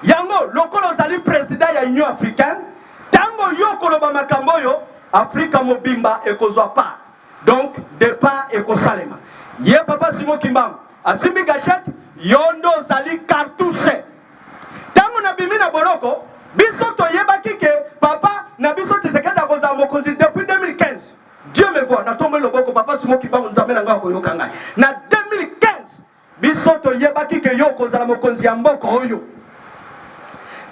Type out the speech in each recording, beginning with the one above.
Yango lokolo zali président ya Union africaine tango yo koloba makambo yo Afrika mobimba ekozwa pa. Donc départ ekosalema. Ye papa Simon Kimbangu asimi gachette yondo zali cartouche. Tango na bimi na boloko biso to yebaki ke papa na biso tisekeda koza mokonzi depuis 2015. Dieu me voit na tombe loboko papa Simon Kimbangu nzambe na ngako yokanga. Na 2015 biso to yebaki ke yo koza mokonzi ya mboko oyo.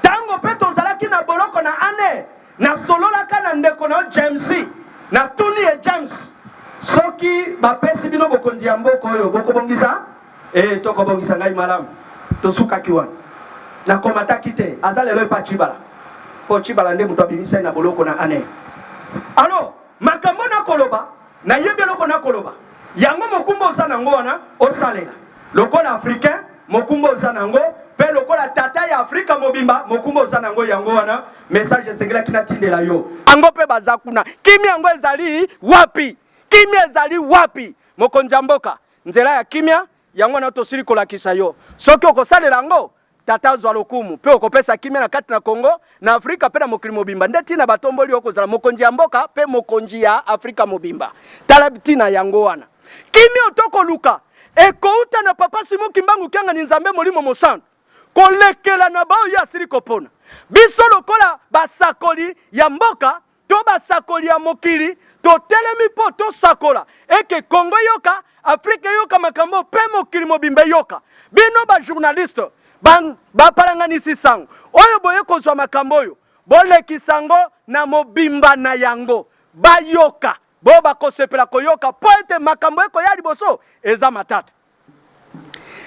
Tango peto zalaki na boloko na ane na solola kana ndeko na James na Tony e James soki bapesi bino bokonzi ya mboko oyo boko bongisa toko bongisa ngai malamu to suka kiwana na komata kite azalelo pa chibala po chibala nde muto abimisa na boloko na ane. Alors makambo na koloba na yebeloko na koloba yango mokumbo osana ngo wana osalela lokola africain mokumbo osana ngo pe lokola tata ya Afrika mobimba mokumbo osana ngo yango wana message sengela kina tindela yo ango pe bazakuna kimi yango ezali wapi kimia ezali wapi mokonzi mboka nzela ya kimia yango na tosili kolakisa yo soki okosalela ngo tata zwa lokumu pe okopesa kimia na kati na Kongo na Afrika pe na mokili mobimba ndeti na batomboli okozala mokonzi ya mboka pe mokonzi ya Afrika mobimba tala bitina yango wana kimia otoko luka ekouta na papa Simon Kimbangu kyanga ni nzambe molimo mosantu kolekela na bao ya sili kopona biso lokola basakoli ya mboka to basakoli ya mokili to telemi po to sakola eke Kongo yoka Afrika yoka makambo pe mokili mobimba yoka bino ba journaliste ba paranganisi sango oyo boye kozwa makambo oyo bolekisango na mobimba na yango bayoka bo bakosepela koyoka po ete makambo eko ya liboso eza matata.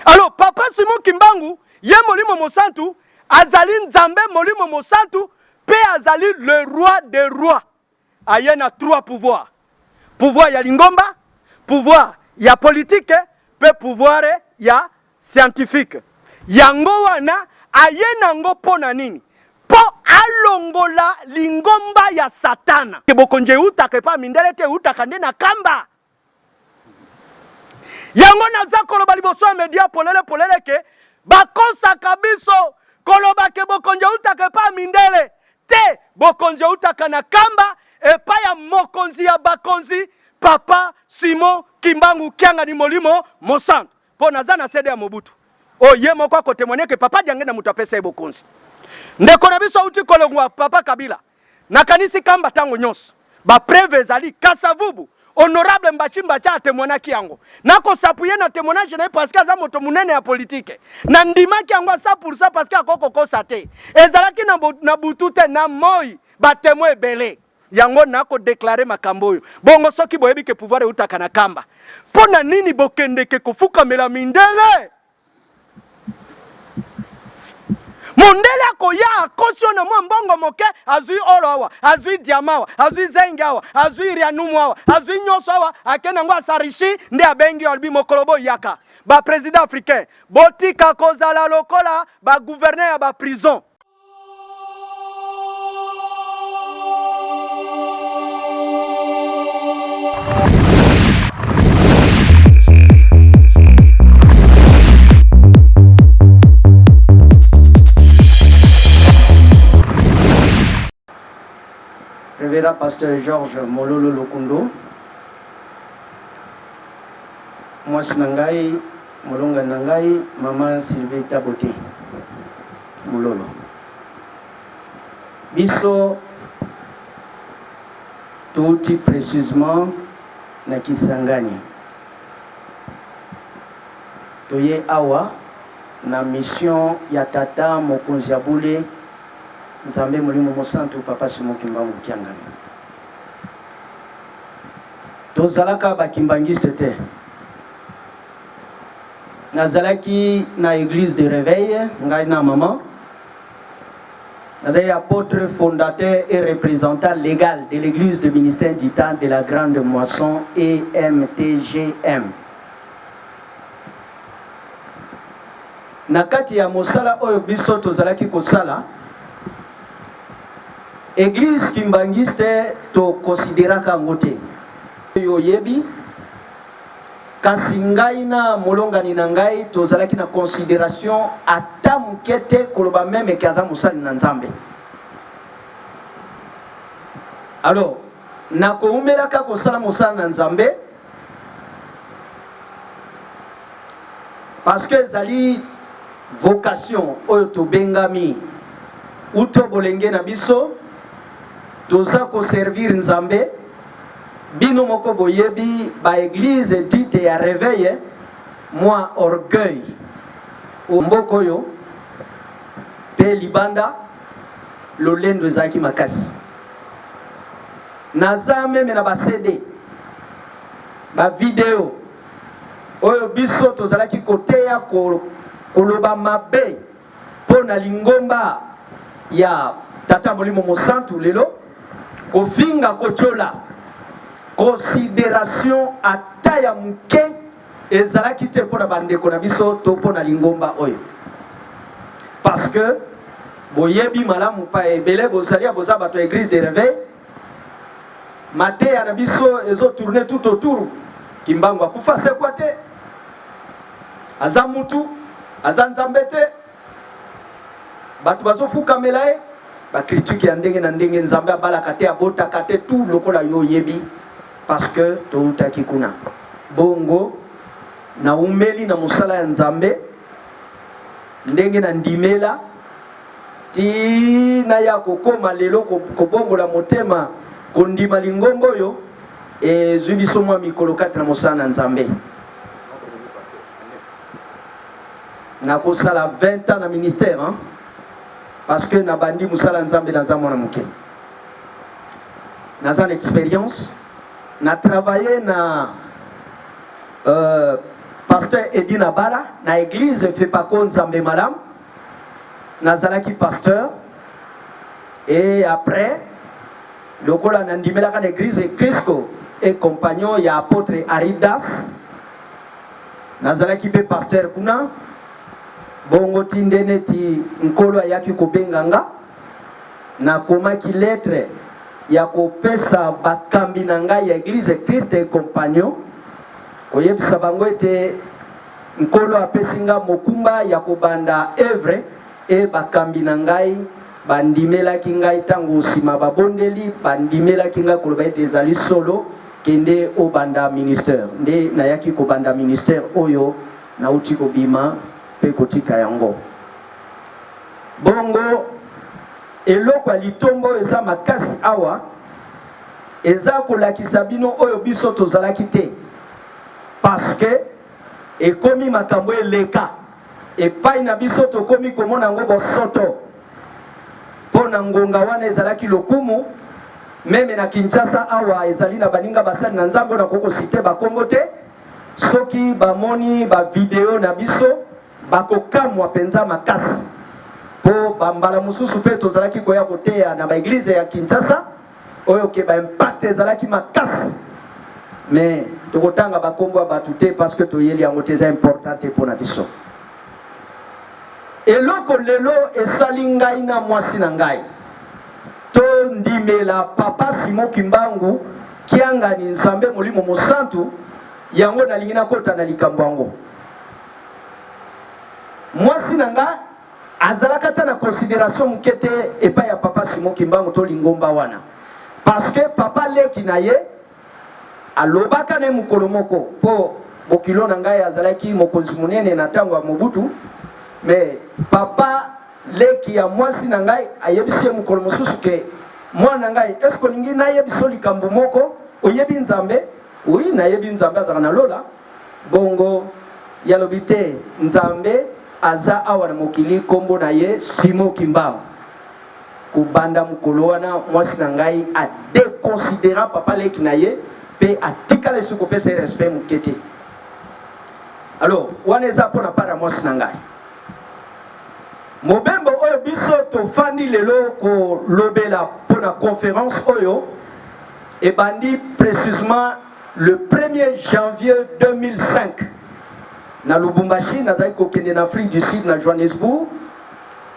Alors papa Simon Kimbangu ye molimo mosantu azali nzambe molimo mosantu pe azali le roi des rois. Ayena trois pouvoirs. Pouvoir ya lingomba, pouvoir ya politique, pe pouvoir ya scientifique. Yango wana ayena ngo pona nini? Po alongola lingomba ya satana. Kebokonje utake pa mindelete utaka nde na kamba. Yango naza koloba liboso media polele ke bakosa kabiso koloba ke bokonje utake pa mindele te bokonje utaka na kamba epa ya mokonzi ya bakonzi papa Simon Kimbangu kyanga ni molimo mosantu po naza na sede ya Mobutu o ye moko akotemone ke papa diange na mutu apesa bokonzi ndeko na biso uti kolongwa papa Kabila na kanisi kamba tango nyonso ba preve ezali kasavubu honorable Mbachimba cha temonaki yango nako sapuye na témoignage na parce que za moto munene ya politique na ndimaki yango 100% parce que akoko kosa te ezalaki na butute na moi ba témoin belé yango nako déclarer makambo yo bongo soki boyebi ke pouvoir utaka na kamba pona nini bokendeke kofuka mela mindele mondele akoya akosio na mbongo moke azui oro awa azui diamawa azui zengi awa azui rianumu awa azui nyoso awa akena ngo asarishi nde abengi albi mokolobo yaka ba président africain botika kozala lokola ba gouverneur ya ba prison. Révérend pasteur Georges Mololo Lokundo, moi Nangai, Molonga Nangai, maman Sylvie Taboté, Mololo. Biso, tout précisément, na Kisangani. Toye awa, na mission Yatata Mokonziabule, Nzambe molimo mosantu papa Simon Kimbangu kyanga. Tozalaka bakimbangiste te. Nazalaki na église de réveil, ngai na maman. Nazali apôtre fondateur et représentant légal de l'église de ministère du temps de la grande moisson EMTGM. Nakati ya mosala oyo biso tozalaki kosala Église kimbangiste to considéraka ngote yo yebi kasi ngai na molongani na ngai tozalaki na considération ata ata mukete koloba même kaza musali na nzambe. Alors na koumelaka kosala musala na nzambe parce que zali vocation oyo tobengami uto bolenge na biso toza ko servir nzambe bino moko boyebi ba église dite ya réveil moi orgueil mboko yo pe libanda lolendo ezaki makasi naza meme na ba CD ba video oyo biso tozalaki koteya koloba mabe pona lingomba ya tata molimo mosantu lelo kofinga kochola considération ata ya muke ezalaki te pona bandeko na biso to pona lingomba oyo parce que boyebi malamu pa ebele bosalia boza bato église de réveil mateya na biso ezo tourner tout autour kimbangu akufa se kwa te aza mutu aza nzambe te bato bazofukamela ye bakritike ya ndenge na ndenge nzambe abalaka te abotaka te tout lokola yo oyebi parce que toutaki kuna bongo na umeli na mosala ya nzambe ndenge na ndimela tina ya kokoma lelo kobongola motema kondima lingombo oyo ezwi biso mwa mikolo kati na mosala na nzambe. Nakosala 20 ans na ministère hein? Parce que na bandi musala nzambe na zamona muke na zan expérience na travaillé na pasteur Edina Bala na église fait pas compte nzambe malam na zalaki pasteur et après lokola na ndimela ka église Crisco et compagnon ya apôtre Aridas na zalaki pe pasteur kuna bongo tindene ti nkolo ayaki kobenganga na komaki lettre ya kopesa bakambi na ngai ya église Christ et compagnon koyebisa bango ete nkolo apesinga mokumba ya kobanda œuvre e bakambi na ngai bandimelaki ngai tango sima babondeli bandimelaki ngai koloba ete ezali solo kende obanda ministère nde nayaki kobanda ministère oyo nauti kobima pe kotika yango bongo eloko litombo eza makasi awa eza kolakisa bino oyo biso tozalaki te parce que ekomi makambo eleka epai na biso tokomi komona yango bosoto pona ngonga wana ezalaki lokumu meme na Kinshasa awa ezali na baninga basali na nzambe na koko cité bakombo te soki bamoni ba video na biso bakokamwa penza makasi po bambala mususu pe tozalaki koya koteya na ba église ya Kinshasa oyo ke ba impact ezalaki makasi mais tokotanga bakombo batu te parce que toyeli yango te za importante pona biso eloko lelo esali ngai na mwasi na ngai to ndimela papa Simon Kimbangu kianga ni nzambe molimo mosantu yango nalingi nakota na likambo yango mwasi na nga azalaka ta na considération mukete epa ya papa Simon Kimbangu to lingomba wana parce que papa leki na ye alobaka ne mukolo moko po bokilo na ngai azalaki mokonzi munene na tango ya Mobutu mais papa leki ya mwasi na ngai ayebisi mukolo mosusu ke mwana ngai est-ce que lingi na yebiso likambo moko oyebi nzambe oui na yebi nzambe azaka na lola bongo yalobi te nzambe aza awa na mokili kombo na ye Simon Kimbangu kubanda mukolo wana mwasi na ngai a déconsidéra papa leki na ye pe atikala suko pesa respect mukete alors wana eza pona para mwasi na ngai mobembo oyo biso tofandi lelo ko lobela pona conférence oyo ebandi précisément le 1er janvier 2005 na Lubumbashi nazali kokende na Afrique du Sud na Johannesburg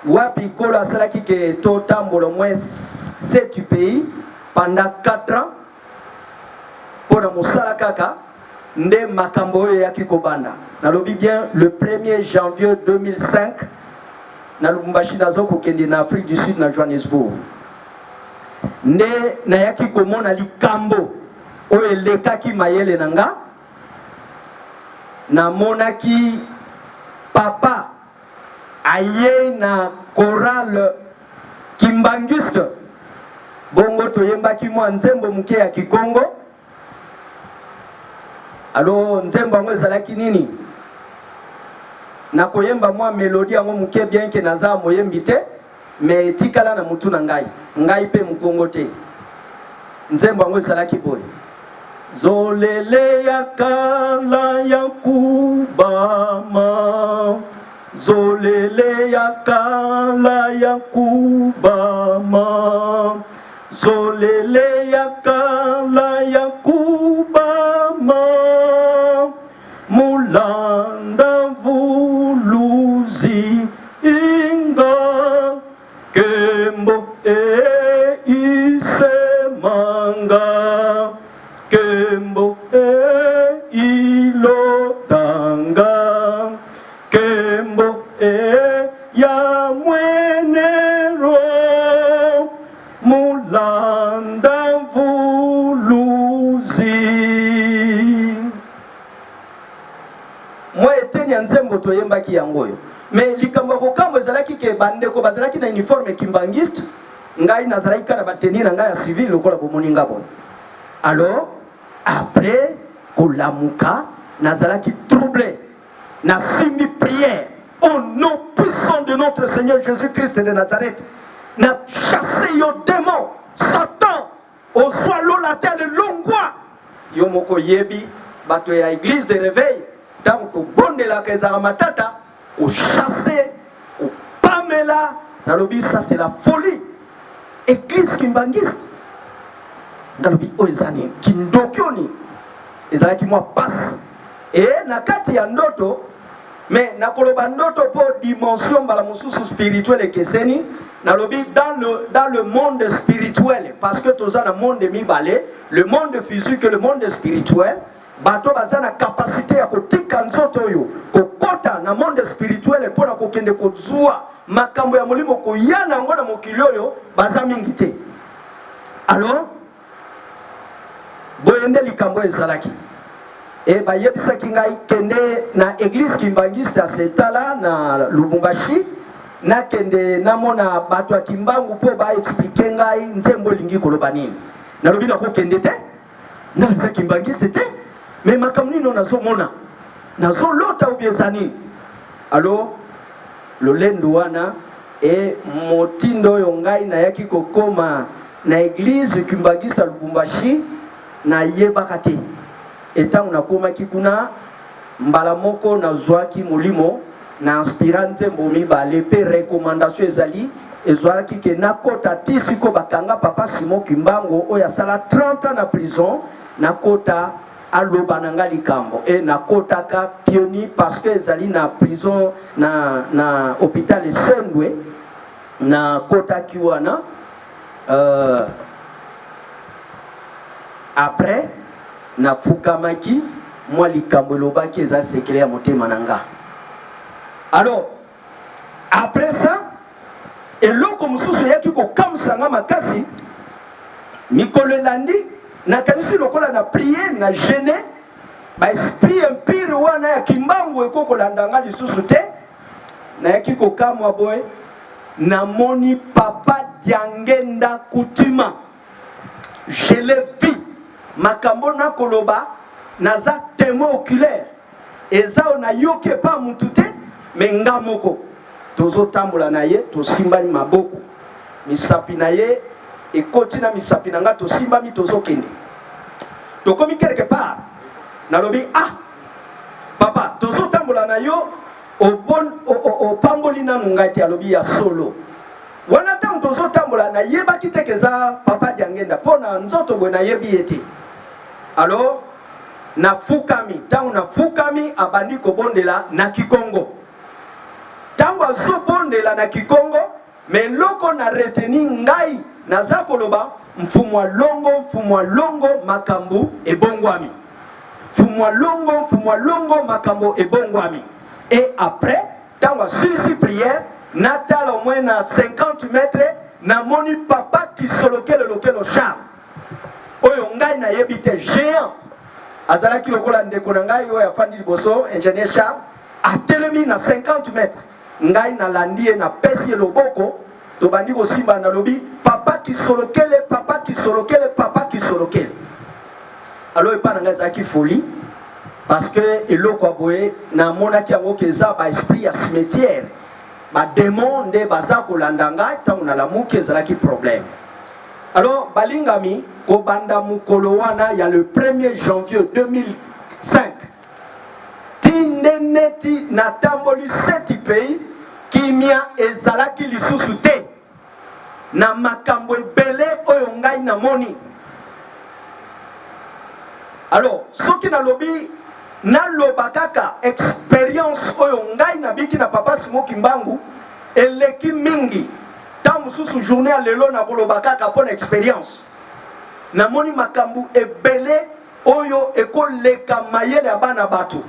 wapi kolo asalaki ke totambola moins 7 pays pendant 4 ans pona mosala kaka nde makambo oyo yaki kobanda nalobi bien le 1er janvier 2005 na Lubumbashi nazo kokende na Afrique du Sud na Johannesburg nde nayaki komona likambo oyo elekaki mayele nanga namonaki papa aye na chorale kimbangiste bongo toyembaki mwa nzembo muke ya Kikongo. Alo nzembo yango ezalaki nini? Na koyemba mwa melodi yango muke bien ke naza moyembi te me etikala na mutu na ngai pe mukongo te. Nzembo yango ezalaki boye: zolele ya kala ya kubama, zolele ya kala ya kubama, zolele ya kala ya kubama, mulanda vuluzi inga kembo isemanga, kembo ilotanga, kembo ya mwenero, mulanda vuluzi. Mwa eteni ya nzembo toyembaki yangoyo. Me likambo kokambo ezalaki ke bandeko bazalaki na uniforme kimbangiste, ngai nazalaki kana bateni na ngai ya civil lokola bomoni ngabo. Alors après kolamuka nazalaki troublé, na simbi prière au nom puissant de notre Seigneur Jésus-Christ de Nazareth, na chassé yo démon Satan au swalo la terre longwa yo moko yebi bato ya église de réveil tant to bonde la kezara matata au chasser au pamela na lobi. Ça c'est la folie. Église kimbangiste ngalobi oezani kindokioni ezalaki mwa passe et na kati ya ndoto. Mais nakoloba ndoto po dimension bala mususu spirituelle ekeseni nalobi dans le monde spirituel, parce que toza na monde mibale, le monde physique et le monde spirituel. Bato baza na capacité ya kotika nzoto yo kokota na monde spirituel pona kokende kozua makambo ya molimo koyana ngo na mokili oyo baza mingi te. Alors boyende likambo ezalaki e bayebisaki ngai kende na église kimbangiste setala na Lubumbashi, na kende namona bato ya kimbangu po ba expliquer ngai nzembo lingi koloba nini. Nalobi na ko kende te na za kimbangiste te, mais makamni no nazomona nazolota ubiezani. Alors lolendo wana e motindo yo ngai na yaki kokoma na église kimbangiste Lubumbashi na yebaka te. Etangu na koma kikuna mbala moko na zwaki molimo na inspirante mbomi ba lepe recommandation ezali ezwaki ke nakota tisiko bakanga papa Simon Kimbango oya sala 30 ans na prison nakota aloba nanga likambo e nakota ka pioni parce que ezali na prison na hôpital Sendwe na kota kiwana après na fukamaki mwa likambo lobaki eza secret ya motema nanga. Alors après ça eloko mususu yaki ko kamsanga makasi mikolo elandi na kanisi lokola na prier na jeûner ba esprit empire wana ya kimbangu ekoko landanga lisusu te na yaki ko kamwa boy na moni papa Diangenda Coutima. Je l'ai vu makambo na koloba naza témoin oculaire eza na yoke pa mutute menga moko tozo tambola na ye to simbani maboko misapi na ye ekoti na misapi nanga to simbami tozo kende to komi quelque part nalobi ah papa tozo tambola na yo o pamboli na ngati alobi ya solo wana tango tozo tambola na yeba kitekeza papa Diangenda pona nzoto bwe na yebi ete. Alors na fukami tango na fukami abandi ko bondela na Kikongo tango azo bondela na Kikongo mais loko na reteni ngai naza koloba mfumwa longo makambu ebongwami mfumwa longo makambo ebongwami. Et après tango silisi prière natala au moins na 50 mètres na moni papa qui solokele lokelo Charles oyo ngai na yebite géant azalaki lokola ndeko na ngai oyo afandi liboso ingénieur Charles atelemi na 50 mètres ngai na landie na pesi loboko to bandi ko simba na lobi papa qui solokele papa qui solokele papa qui solokele alors pas na ngai zaki folie parce que eloko aboye na monaki yango keza ba esprit ya cimetière ba démon nde baza kolanda ngai tango na lamuki ezalaki problème. Alors balingami ko banda mukolo wana ya le 1er janvier 2005 tindeneti na tamboli 7 pays kimia ezalaki lisusu te na makambo ebele oyo ngai na moni. Alors soki na lobi na loba kaka expérience oyo ngai na biki na papa Simon Kimbangu eleki mingi ta mususu journée lelo na koloba kaka pona expérience na moni makambu ebele oyo ekoleka mayele ya bana bato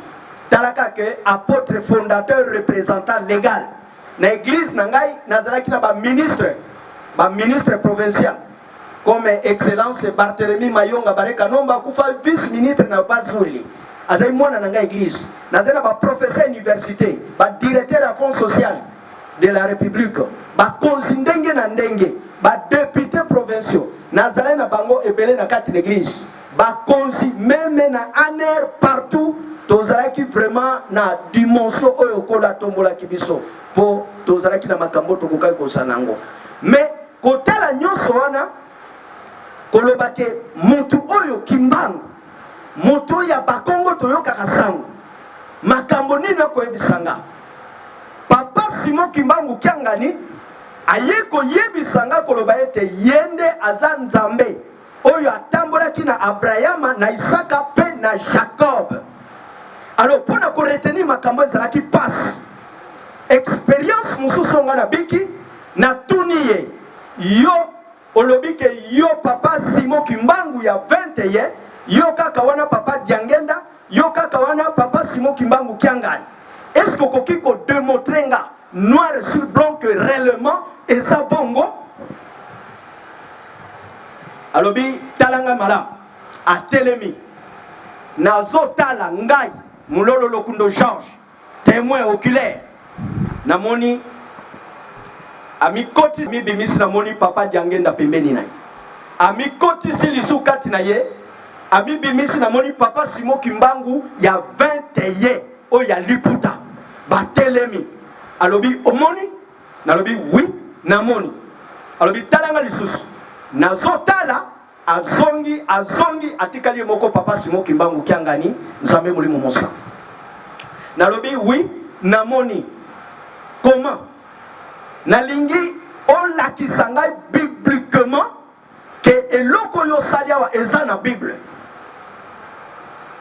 talaka ke apôtre fondateur représentant légal na église na ngai nazalaki na ba ministre provincial comme excellence Barthélemy Mayonga Bareka Nomba kufa vice ministre na Bazuli azai mwana na ngai église nazana ba professeur université ba directeur à fonds social de la République ba konzindenge na ndenge ba député provinciaux nazala na bango ebele na kati l'église ba konzi même na aner partout tozalaki vraiment na dimension oyo kola tombola kibiso po tozalaki na makambo tokokai kosanango mais kotala nyonso wana kolobake mutu oyo Kimbangu moto ya bakongo toyokaka sango makambo nini koyebisanga papa Simon Kimbangu Kiangani aye koyebisanga koloba ete yende aza nzambe oyo atambolaki na Abrahama na Isaka pe na Jacob. Alors pona ko retenir makambo ezalaki passe expérience mususu nga na biki na tuniye yo olobike yo papa Simon Kimbangu ya 21 yo kaka wana papa Diangenda yo kaka wana papa Simon Kimbangu Kiangani. Est-ce que koki ko démontrer nga noir sur blanc que réellement et ça bongo alobi talanga malam a telemi nazo tala ngai mulolo lokundo Georges témoin oculaire namoni ami koti mi bimisi namoni papa Diangenda pembeni naye ami koti silisu kati na ye ami bimisi namoni papa Simon Kimbangu ya 21 o ya liputa batelemi alobi omoni nalobi oui namoni alobi talanga lisusu nazotala azongi atikali moko papa Simon Kimbangu Kiangani nzambe molimo mosa nalobi oui namoni comment nalingi on lakisa ngai bibliquement que eloko yo salia wa eza na Bible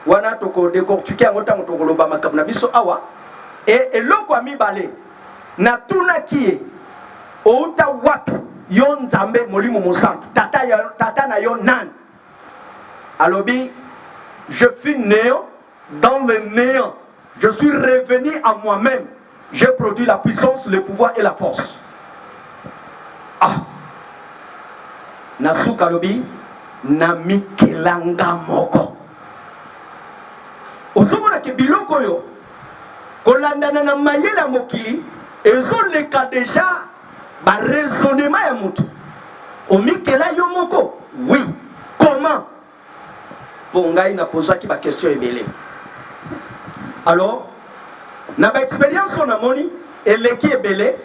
wana toko décortiquer yango tango tokoloba makambo na biso awa et eloko amibale na tuna kie outa wapi yo nzambe molimo mosantu tata na yo nan alobi je fus néant dans le néant je suis revenu à moi-même j'ai produit la puissance le pouvoir et la force ah nasuka lobi na mikelanga moko ozomona ke biloko yo kolandana na mayela mokili ezoleka déjà ba raisonnement ya mutu omikela yo moko oui comment bon ngai na posaki ba question ebele alors na ba expérience on a moni eleki ebele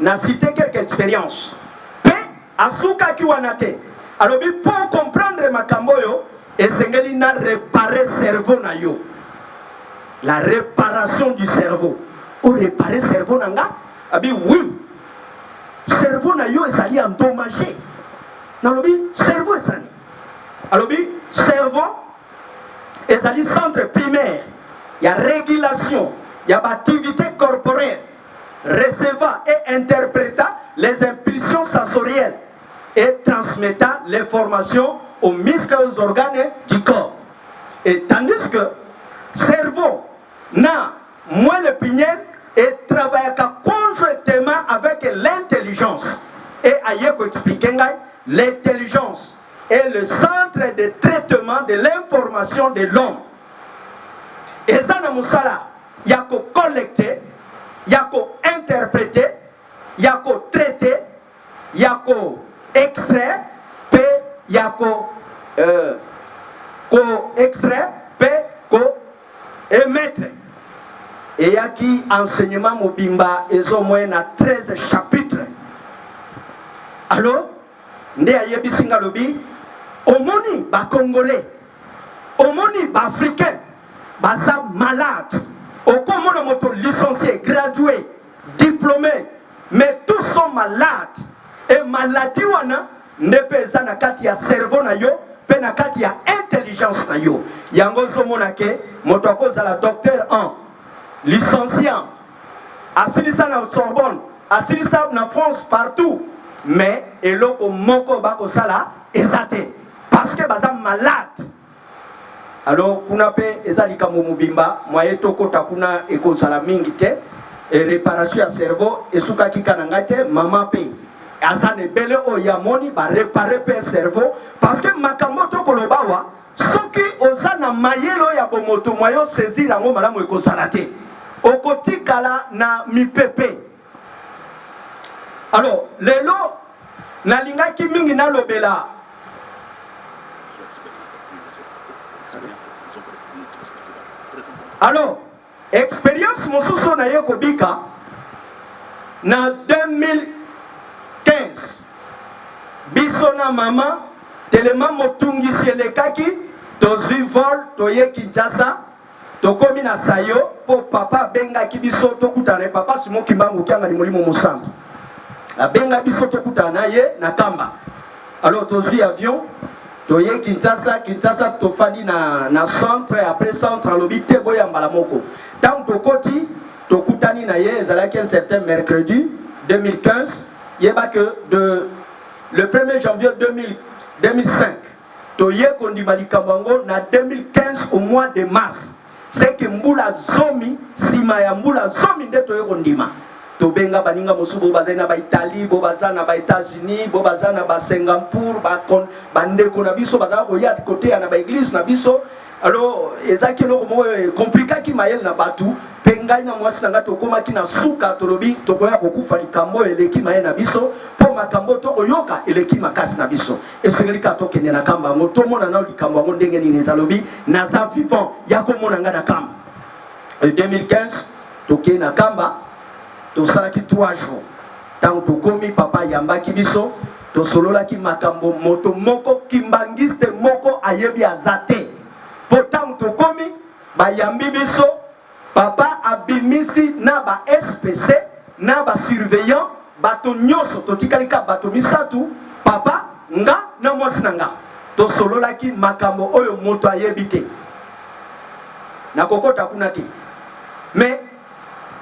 na cité quelques expériences pe asuka ki wanate alors bi pour comprendre makambo yo esengeli na réparer cerveau na yo la réparation du cerveau ou réparer cerveau nanga abi oui cerveau na yo ezali endommagé nalobi cerveau ezali alobi cerveau ezali centre primaire ya régulation ya activité corporelle recevant et interprétant les impulsions sensorielles et transmettant l'information aux muscles et aux organes du corps et tandis que cerveau na moelle pineal et travaille conjointement avec l'intelligence. Et Ayeko explique l'intelligence est le centre de traitement de l'information de l'homme. Et ça, na musala, yako collecter, yako interpréter, yako traiter, yako extraire, pe yako ko extrait, pe ko émettre. Et yaki enseignement mobimba ezo moins na 13 chapitres. Alors, nde ayebi singa lobi, omoni ba congolais, omoni ba africain, baza malade. Okomona moto licencié, gradué, diplômé, mais tous sont malades. Et maladie wana ne pesa na kati ya cerveau na yo, pe na kati ya intelligence na yo. Yango zomona ke moto akozala docteur 1, licenciant, asilisa na Sorbonne, asilisa na France partout, mais eloko moko bako sala ezate parce que baza malade. Alors kuna pe ezalika mobimba moye tokota kuna ekozala mingi te et réparation ya cerveau esuka kika ngate mama pe azane bele o yamoni ba réparer pe cerveau parce que makambo to kolobawa soki ozana mayelo ya bomoto moyo saisir yango malamu ekozala te okotikala na mipepe. Alors lelo nalingaki mingi nalobela alors expérience mosusu na ye kobika na 2015 biso na mama telema motungisi elekaki tozwi vol toye Kinshasa tokomi na sayo po papa bengaki biso tokutana papa Simon Kimbangu kyanga ni molimo mosantu abenga biso tokutana ye na kamba. Alors tozwi avion toye Kinshasa tofandi na centre après centre alobi te boya mbala moko tant tokoti tokutani na ye ezalaki un certain mercredi 2015 yeba que de le 1er janvier 2005 toye kondima likambo na 2015 au mois de mars c'est que mbula zomi sima ya mbula zomi nde toye kondima tobenga baninga mosubo bazana ba Italie bo bazana ba États-Unis bo bazana ba Singapour ba bandeko na biso bazala ko ya côté na ba église na biso. Alors ezaki loko mo compliqué ki mayel na batu pengai na mwasi na ngato koma ki na suka tolobi tokoya kokufa likambo eleki mayel na biso po makambo to oyoka eleki makasi na biso esengeli ka to kende na kamba moto mona na likambo ngo ndenge ni nezalobi na za vivant ya ko mona nga na kamba. 2015 toke na kamba tosalaki 3 jours tant tokomi papa yambaki biso tosololaki makambo moto moko kimbangiste moko ayebi azate pourtant tokomi bayambi biso papa abimisi na ba SPC na ba surveillant bato nyoso totikalika bato misatu papa nga na mwasi na nga tosololaki makambo oyo moto ayebi te na kokota kuna te. Mais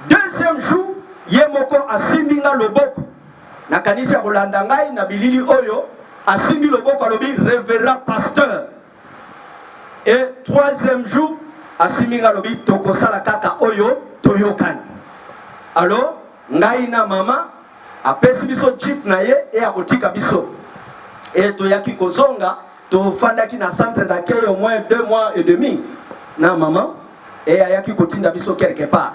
deuxième jour yemoko asimbinga loboko na kanisa kolanda ngai na bilili oyo asimbi loboko alobi révérend pasteur. Et troisième jour asimbinga lobi tokosala kaka oyo toyokani. Alors ngai na mama apesi biso jeep na ye e akotika biso et toyaki kozonga tofandaki na centre d'accueil au moins 2 mois et demi na mama et ayaki kotinda biso quelque part.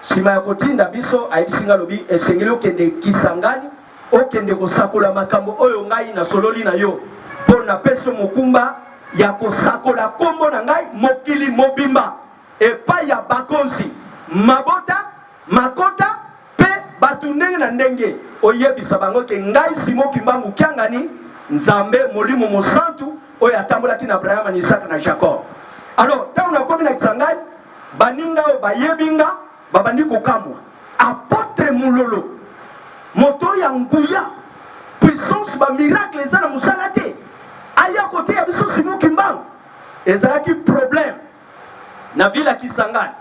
Sima ya kotinda biso ayibisinga lobi esengeli okende Kisangani okende kosakola makambo oyo ngai na sololi na yo po na peso mokumba ya kosakola kombo na ngai mokili mobimba epai ya bakonzi mabota makota pe batu ndenge na ndenge oyebisa bango ke ngai Simon Kimbangu Kyangani nzambe molimo mosantu oyo atambolaki na Abraham na Isaac na Jacob. Alors tant na komi na Kisangani baninga o bayebinga babandi kokamwa apôtre mulolo moto ya nguya puissance ba miracle ezana musala te aya kote ya biso Simon Kimbangu ezalaki problème na vila Kisangani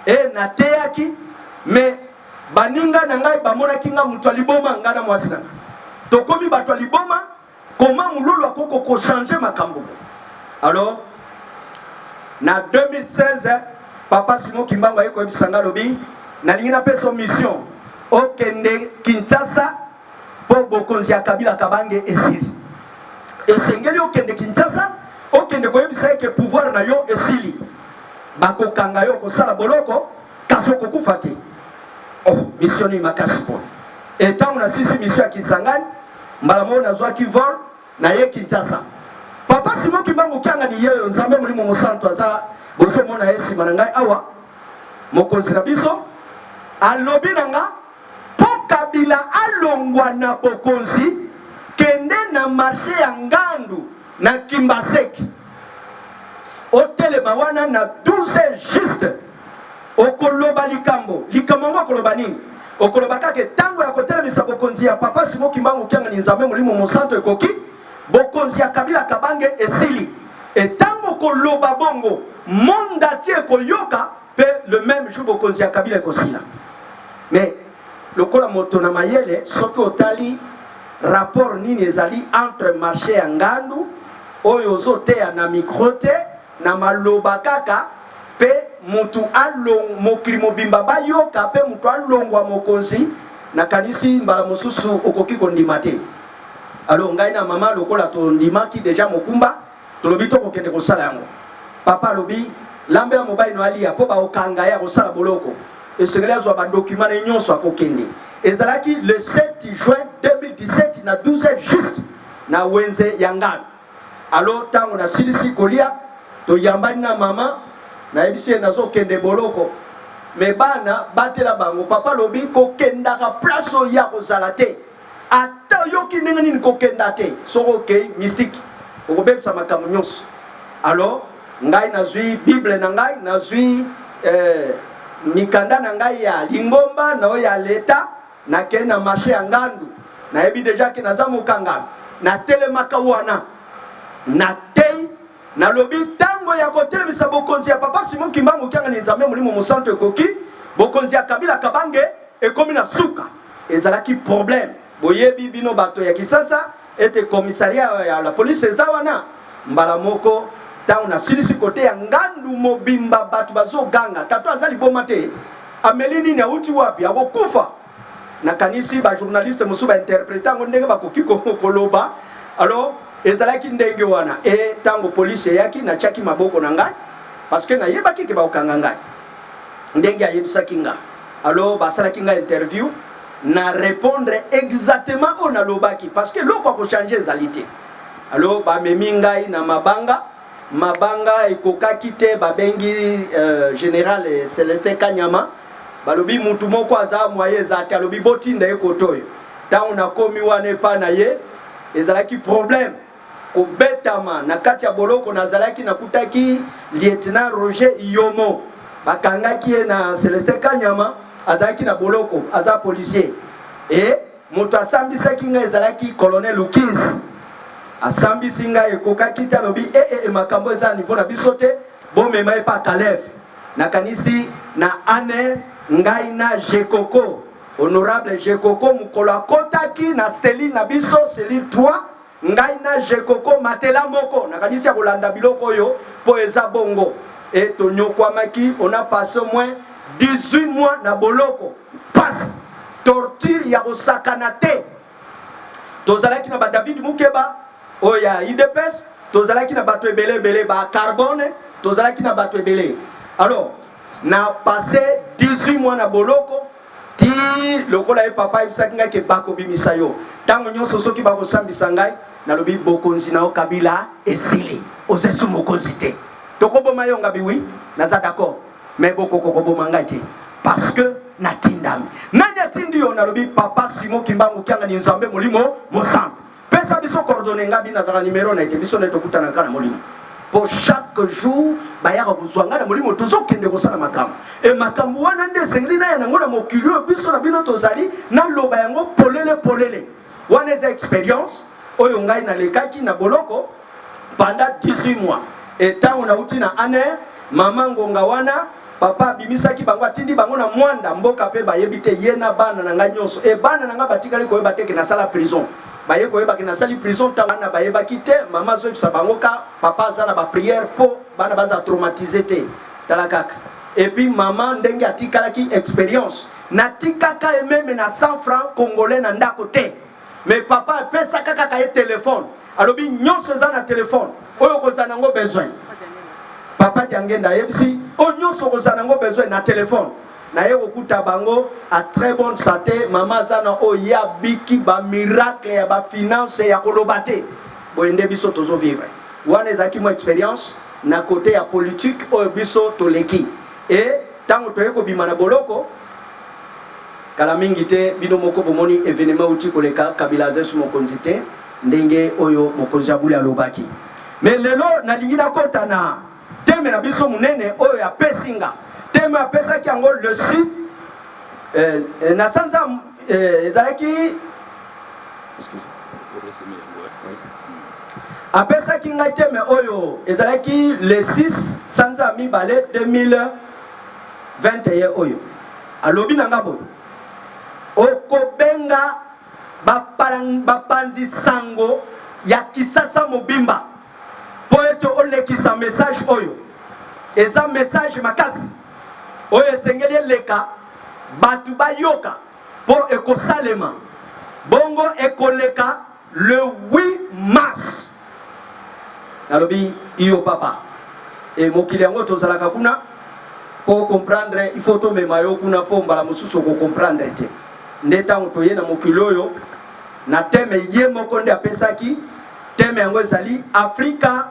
e na teyaki mais baninga na ngai bamonaki nga mutu aliboma nga na mwasi na tokomi bato aliboma comment mulolo akoko ko changer makambo. Alors na 2016 papa Simon Kimbangu ayeko ebisanga lobi nalingi na peso mission okende Kinshasa po bokonzi ya Kabila Kabange esili esengeli okende Kinshasa okende koyebisa ke pouvoir na yo esili bakokanga yo kosala boloko kaso kokufa te. Oh, mission ni makasi po etango na sisi mission ya Kisangani mbala mo nazwaki vol na ye Kinshasa. Papa Simon Kimbangu kyanga ni yeyo nzambe mulimo musantu aza boso mona esi manangai awa mokonzi na biso alobi nanga po Kabila alongwa na bokonzi kende na marché ya Ngandu na Kimbaseki otelema wana na 12 juste okoloba likambo ngo okoloba nini okoloba kake tango ya kotelemisa bokonzi ya Papa Simon Kimbangu kyanga ni nzambe mulimo musantu ekoki bokonzi ya Kabila Kabange esili etango koloba bongo monde tie koyoka pe le même jour bokonzi ya Kabila ekosila. Mais lokola moto na mayele soki otali rapport nini ezali entre marché ya Ngandu oyo ozoteya na micro te na maloba kaka pe mutu along mokili mobimba bayoka pe mutu alongwa mokonzi na kanisi mbala mosusu okoki kondima te. Alors ngai na mama lokola to ndimaki deja mokumba tolobi to kokende kosala yango papa lobi lambe ya mobile no alia po ba okanga ya kosala boloko esengeli azwa ba document na nyonso akokende ezalaki le 7 juin 2017 na 12 juste na wenze ya Ngandu. Alors tango na silisi kolia to yambani na mama na ebisi nazo kende boloko me bana batela bango papa lobi kokenda ka place ya kozala te ata yoki ndenge nini kokenda te soko okay mystique okobebisa makambo nyonso. Alors ngai nazwi bible na ngai nazwi mikanda na ngai ya lingomba na ya leta na ke na marché ya Ngandu na ebi deja ke naza mokanga na telemaka wana na tei na lobi tango ya kotelemisa bokonzi ya Papa Simon Kimbangu kyanga ni nzambe mulimo musantu ekoki bokonzi ya Kabila Kabange ekomi na suka ezalaki problème boyebi bino bato ya kisasa ete commissariat ya la police ezawana mbala moko tango na silisi kote ya Ngandu mobimba bato bazo ganga tato azali boma te amelini ni auti wapi akokufa na kanisi ba journaliste musu ba interprétant ndenge bakoki koloba. Alors ezalaki ndenge wana tango police yaki na chaki maboko na ngai parce que na yebaki ke ba okanga ngai ndenge ayebisaki nga. Alors basalaki nga interview na répondre exactement on a lobaki parce que loko ko changer zalité. Alors ba memi ngai na mabanga ekokaki te babengi général Célestin Kanyama balobi mutu moko aza moye zata lobi botinda ekotoyo tango na komi wana pa na ye ezalaki problème kobetama na kati ya boloko nazalaki nakutaki lieutenant Roger Iyomo bakangaki ye na Célestin Kanyama azalaki na boloko aza policier et mutu asambisaki nga ezalaki colonel Lukins asambisi nga ekokaki te alobi makambo eza niveau na biso te bomema pa Kalef na kanisi na ane ngai na Jekoko honorable Jekoko mukolo akotaki na cellule na biso cellule 3 ngai na Jekoko matela moko na kanisi ya kolanda biloko oyo po eza bongo et tonyokwamaki on a passé au moins 18 mois na boloko passe torture ya kosakana te tozalaki na ba David Mukeba oya IDPS tozalaki na bato ebele ba carbone tozalaki na bato ebele. Alors na passé 18 mois na boloko ti lokola e papa ibisaki ngai ke bako bimisa yo tango nyonso soki bako sambisa ngai na lobi bokonzi na Kabila esili ozesu mokonzi te tokoboma yo ngabi oui naza d'accord mais bokokoboma ngai te parce que natindami nani atindi yo na lobi Papa Simon Kimbangu kyanga ni nzambe molimo mosantu pesa biso coordonner ngabi na zaka numéro na ete biso neto kutana kana molimo pour chaque jour bayaka kuzwanga na molimo tozokende kosala makambo e makambo wana nde sengli na yango na mokili biso na bino tozali na loba yango polele wana eza expérience oyo ngai na lekaki na boloko pendant 18 mois et tango na uti na ane mama ngonga wana papa bimisaki bango atindi bango na mwanda mboka pe bayebi te ye na bana na ngai nyonso e bana na nga batikali koyeba te ke na sala prison baye koyeba ke na sali prison tango na bayeba kite mama zo bisa bango ka papa za na ba prière po bana baza traumatisé te talakaka et puis maman ndenge atikalaki expérience natikaka ememe na 100 francs congolais na ndako te. Mais papa apesa kaka ka téléphone. Alobi nyonso eza na téléphone. Oyo kozana ngo besoin. Papa tiangenda yebisi o nyonso kozana ngo besoin na téléphone. Na ye kokuta bango a très bonne santé, mama zana o ya biki ba miracle ya ba finance ya kolobate. Boende biso tozo vivre. Wana ezaki mo expérience na côté ya politique o biso toleki. Et tango toyeko bima na boloko kala mingi te bino moko bomoni événement uti koleka Kabila zesu mokonzi te ndenge oyo mokonzi abuli alobaki. Mais lelo nalingi na kota na teme na biso munene oyo ya pesinga. Teme apesa ki yango le site na sanza ezalaki apesa ki ngai teme oyo ezalaki le 6 sanza mibale 2021 oyo alobi na ngabo okobenga bapanzi sango ya Kisasa Mobimba po ete olekisa message oyo eza message makasi oyo esengeli eleka batu bayoka po ekosalema bongo ekoleka le 8 mars nalobi iyo papa e mokili yango tozalaka kuna po comprendre il faut tomema yo kuna po mbala mosusu ko comprendre te nde ntango toye na mokili oyo na teme ye moko nde apesaki teme yango ezali Afrika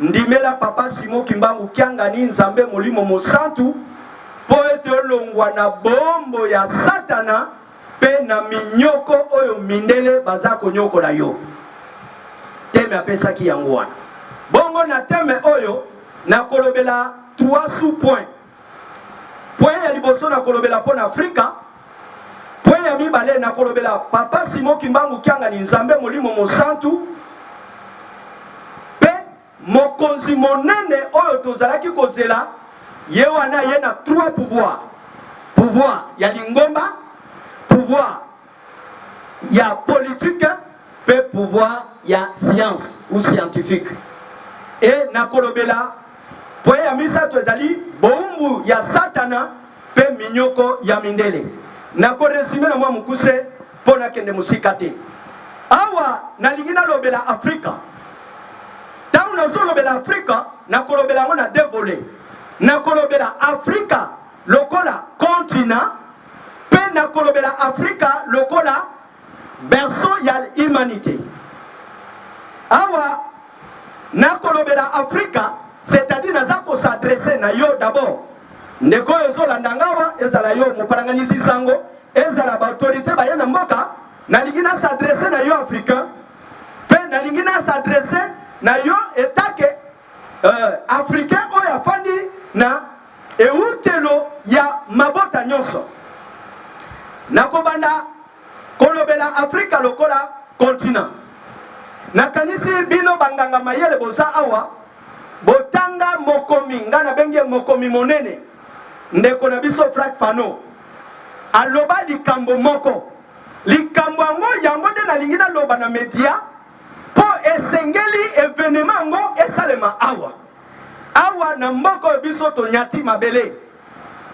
ndimela papa Simon Kimbangu kiangani nzambe molimo mosantu po ete olongwa na bombo ya satana pe na minyoko oyo mindele baza konyoko na yo teme apesaki yango wana bongo na teme oyo na kolobela 3 sous-points. Point ya liboso na kolobela pona Afrika. Point ya mibale na kolobela papa Simon Kimbangu kiangani nzambe molimo mosantu pe mokonzi monene oyo tozalaki kozela ye wana ye na 3 pouvoirs. Pouvoir ya lingomba, pouvoir ya politique pe pouvoir ya science ou scientifique. Et na kolobela point ya misato ezali bombu ya satana pe minyoko ya mindele. Na ko resume na mwa mukuse pona kende musikate. Awa na lingina lobela Afrika. Tangu na zo lobela Afrika na kolobela ngo na dévolé. Na kolobela Afrika lokola continent pe na kolobela Afrika lokola berceau ya humanité. Awa na kolobela Afrika c'est-à-dire naza ko s'adresser na yo d'abord ndeko yo zolanda ngawa ezala yo moparanganisi sango ezala ba autorité ba yana mboka na lingina s'adresser na yo africain pe na lingina s'adresser na yo etake africain oyo afandi na eutelo ya mabota nyonso nakobanda kolobela Afrika lokola continent nakanisi bino banganga mayele boza awa botanga mokomi ngana benge mokomi monene ndeko na biso Frank Fano aloba likambo moko likambo yango nde nalingi naloba na media po esengeli événement ngo esalema awa na mboko biso tonyati mabele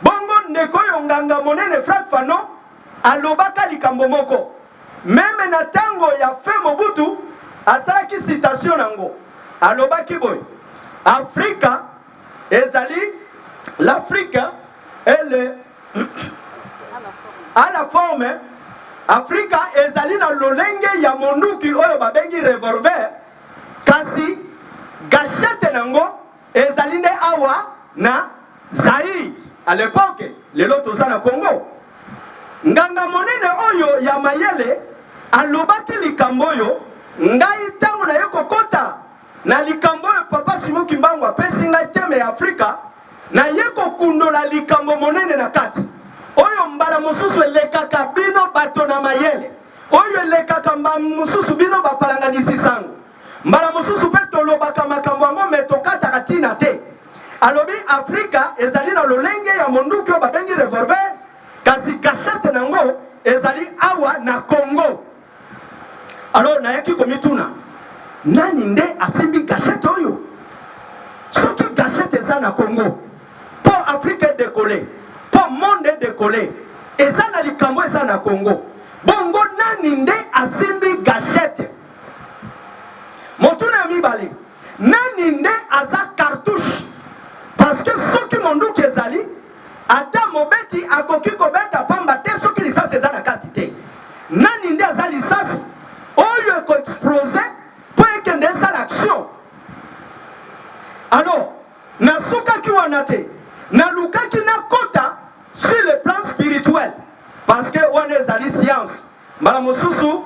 bongo ndeko yo nganga monene Frank Fano alobaka likambo moko meme na tango ya fe Mobutu asalaki citation nango alobaki boy Afrika ezali l'Afrique elle est à la forme Afrika ezali na lolenge ya monduki oyo babengi revolver kasi gâchette nango ezali nde awa na Zaïre à l'époque lelo toza na Congo nganga monene oyo ya mayele alobaki likambo oyo ngai tango na yeko kota na likambo oyo papa Simon Kimbangu apesi ngai teme ya Afrika na yeko kundola likambo monene na kati oyo mbala mosusu elekaka bino bato na mayele oyo elekaka mbala mosusu bino bapalanganisi sango mbala mosusu pe tolobaka makambo yango me tokataka tina te alobi Afrika ezali na lolenge ya monduki oyo babengi revolver kasi gâchette nango ezali awa na Congo. Alors nayaki komituna nani nde asimbi gâchette oyo soki gâchette eza na Congo po Afrique décollé po monde décollé eza na Congo. Bongo nani nde asimbi gâchette. Motuna mibale. Nani nde aza cartouche. Parce que ceux qui m'ont dit qu'ils allaient, Adam Mobeti a koki kobeta pamba te ceux qui lisent ces anakatité. Nani nde aza lisasi. Oyo ko exploser pour que ne sa l'action. Alors, na suka ki wanate, na luka ki na kota sur le plan spirituel. Parce que on est à la science. Malamususu,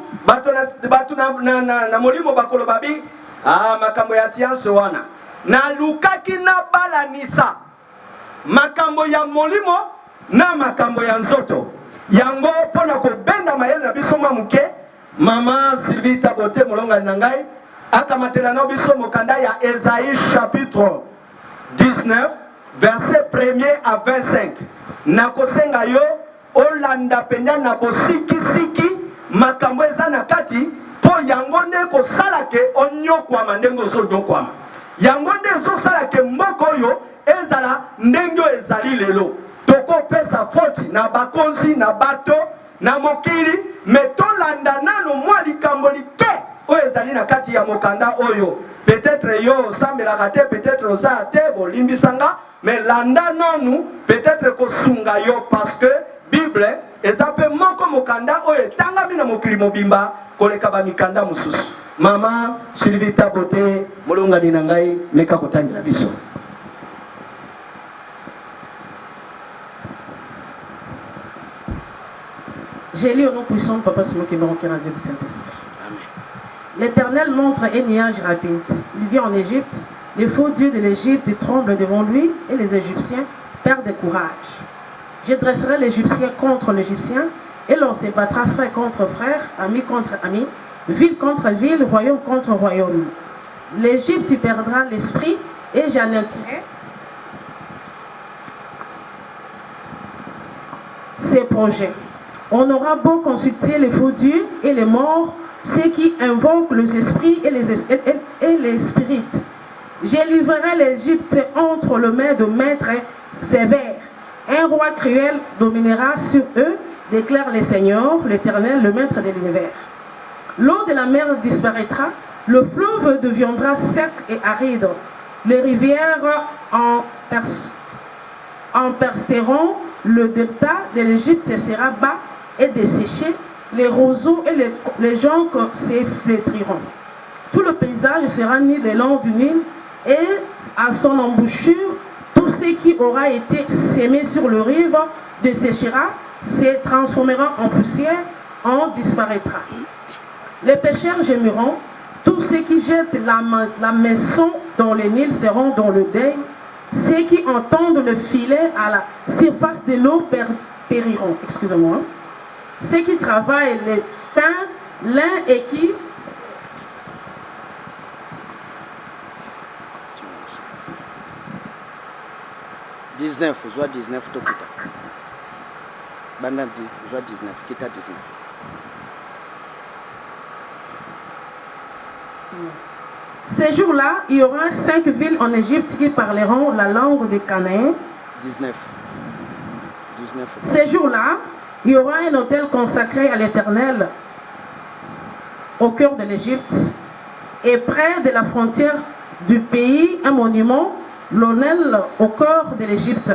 na molimo bakolo babi, makambo ya science wana. Na luka ki na balanisa. Makambo ya molimo na makambo ya nzoto. Yango pona ko benda mayele na biso mamuke, Mama Sylvie Tabote molonga nangai, akamatela na biso mokanda ya Esaïe chapitre 19 verset 1er à 25. Nakosenga yo olanda penda na bosiki siki makambo eza na kati po yango nde ko salake onyokwama ndengo zo nyokwama. Yango nde zo salake mboko yo ezala ndengo ezali lelo. Toko pesa foti na bakonzi na bato na mokili metolanda nano mwa likambo like oyo ezali na kati ya mokanda oyo. Peut-être yo sambelaka te, peut-être oza te bolimbisanga, mais landa nonu peut-être kosunga yo parce que Bible ezape moko mokanda oyo etangami na mokili mobimba koleka ba mikanda mususu. Mama Sylvie Tabote molonga ni nangai meka kotangira biso. J'ai lu au nom puissant de Papa Simon qui me requiert en Dieu du Saint-Esprit. L'Éternel montre un nuage rapide. Il vit en Égypte. Les faux dieux de l'Égypte tremblent devant lui et les Égyptiens perdent courage. Je dresserai l'Égyptien contre l'Égyptien et l'on se battra frère contre frère, ami contre ami, ville contre ville, royaume contre royaume. L'Égypte y perdra l'esprit et j'anéantirai ses projets. On aura beau consulter les faux dieux et les morts, ceux qui invoquent les esprits et les spirites. Je livrerai l'Égypte entre les mains de maîtres sévères. Un roi cruel dominera sur eux, déclare le Seigneur, l'Éternel, le maître de l'univers. L'eau de la mer disparaîtra, le fleuve deviendra sec et aride. Les rivières en perceront, le delta de l'Égypte sera bas et desséché, les roseaux et les joncs s'efflétriront. Tout le paysage sera nu le long du Nil et à son embouchure, tout ce qui aura été sémé sur le rive desséchera, se transformera en poussière, en disparaîtra. Les pêcheurs gémiront, tous ceux qui jettent la maison dans le Nil seront dans le deuil, ceux qui entendent le filet à la surface de l'eau périront. Excusez-moi. Ceux qui travaillent les fins, lin et qui... « 19, joie 19, to kita. Bandandi, joie 19, kita 19. Ces jours-là, il y aura 5 villes en Égypte qui parleront la langue des Cananéens. 19. Ces jours-là, il y aura un autel consacré à l'Éternel au cœur de l'Égypte et près de la frontière du pays, un monument, l'autel au cœur de l'Égypte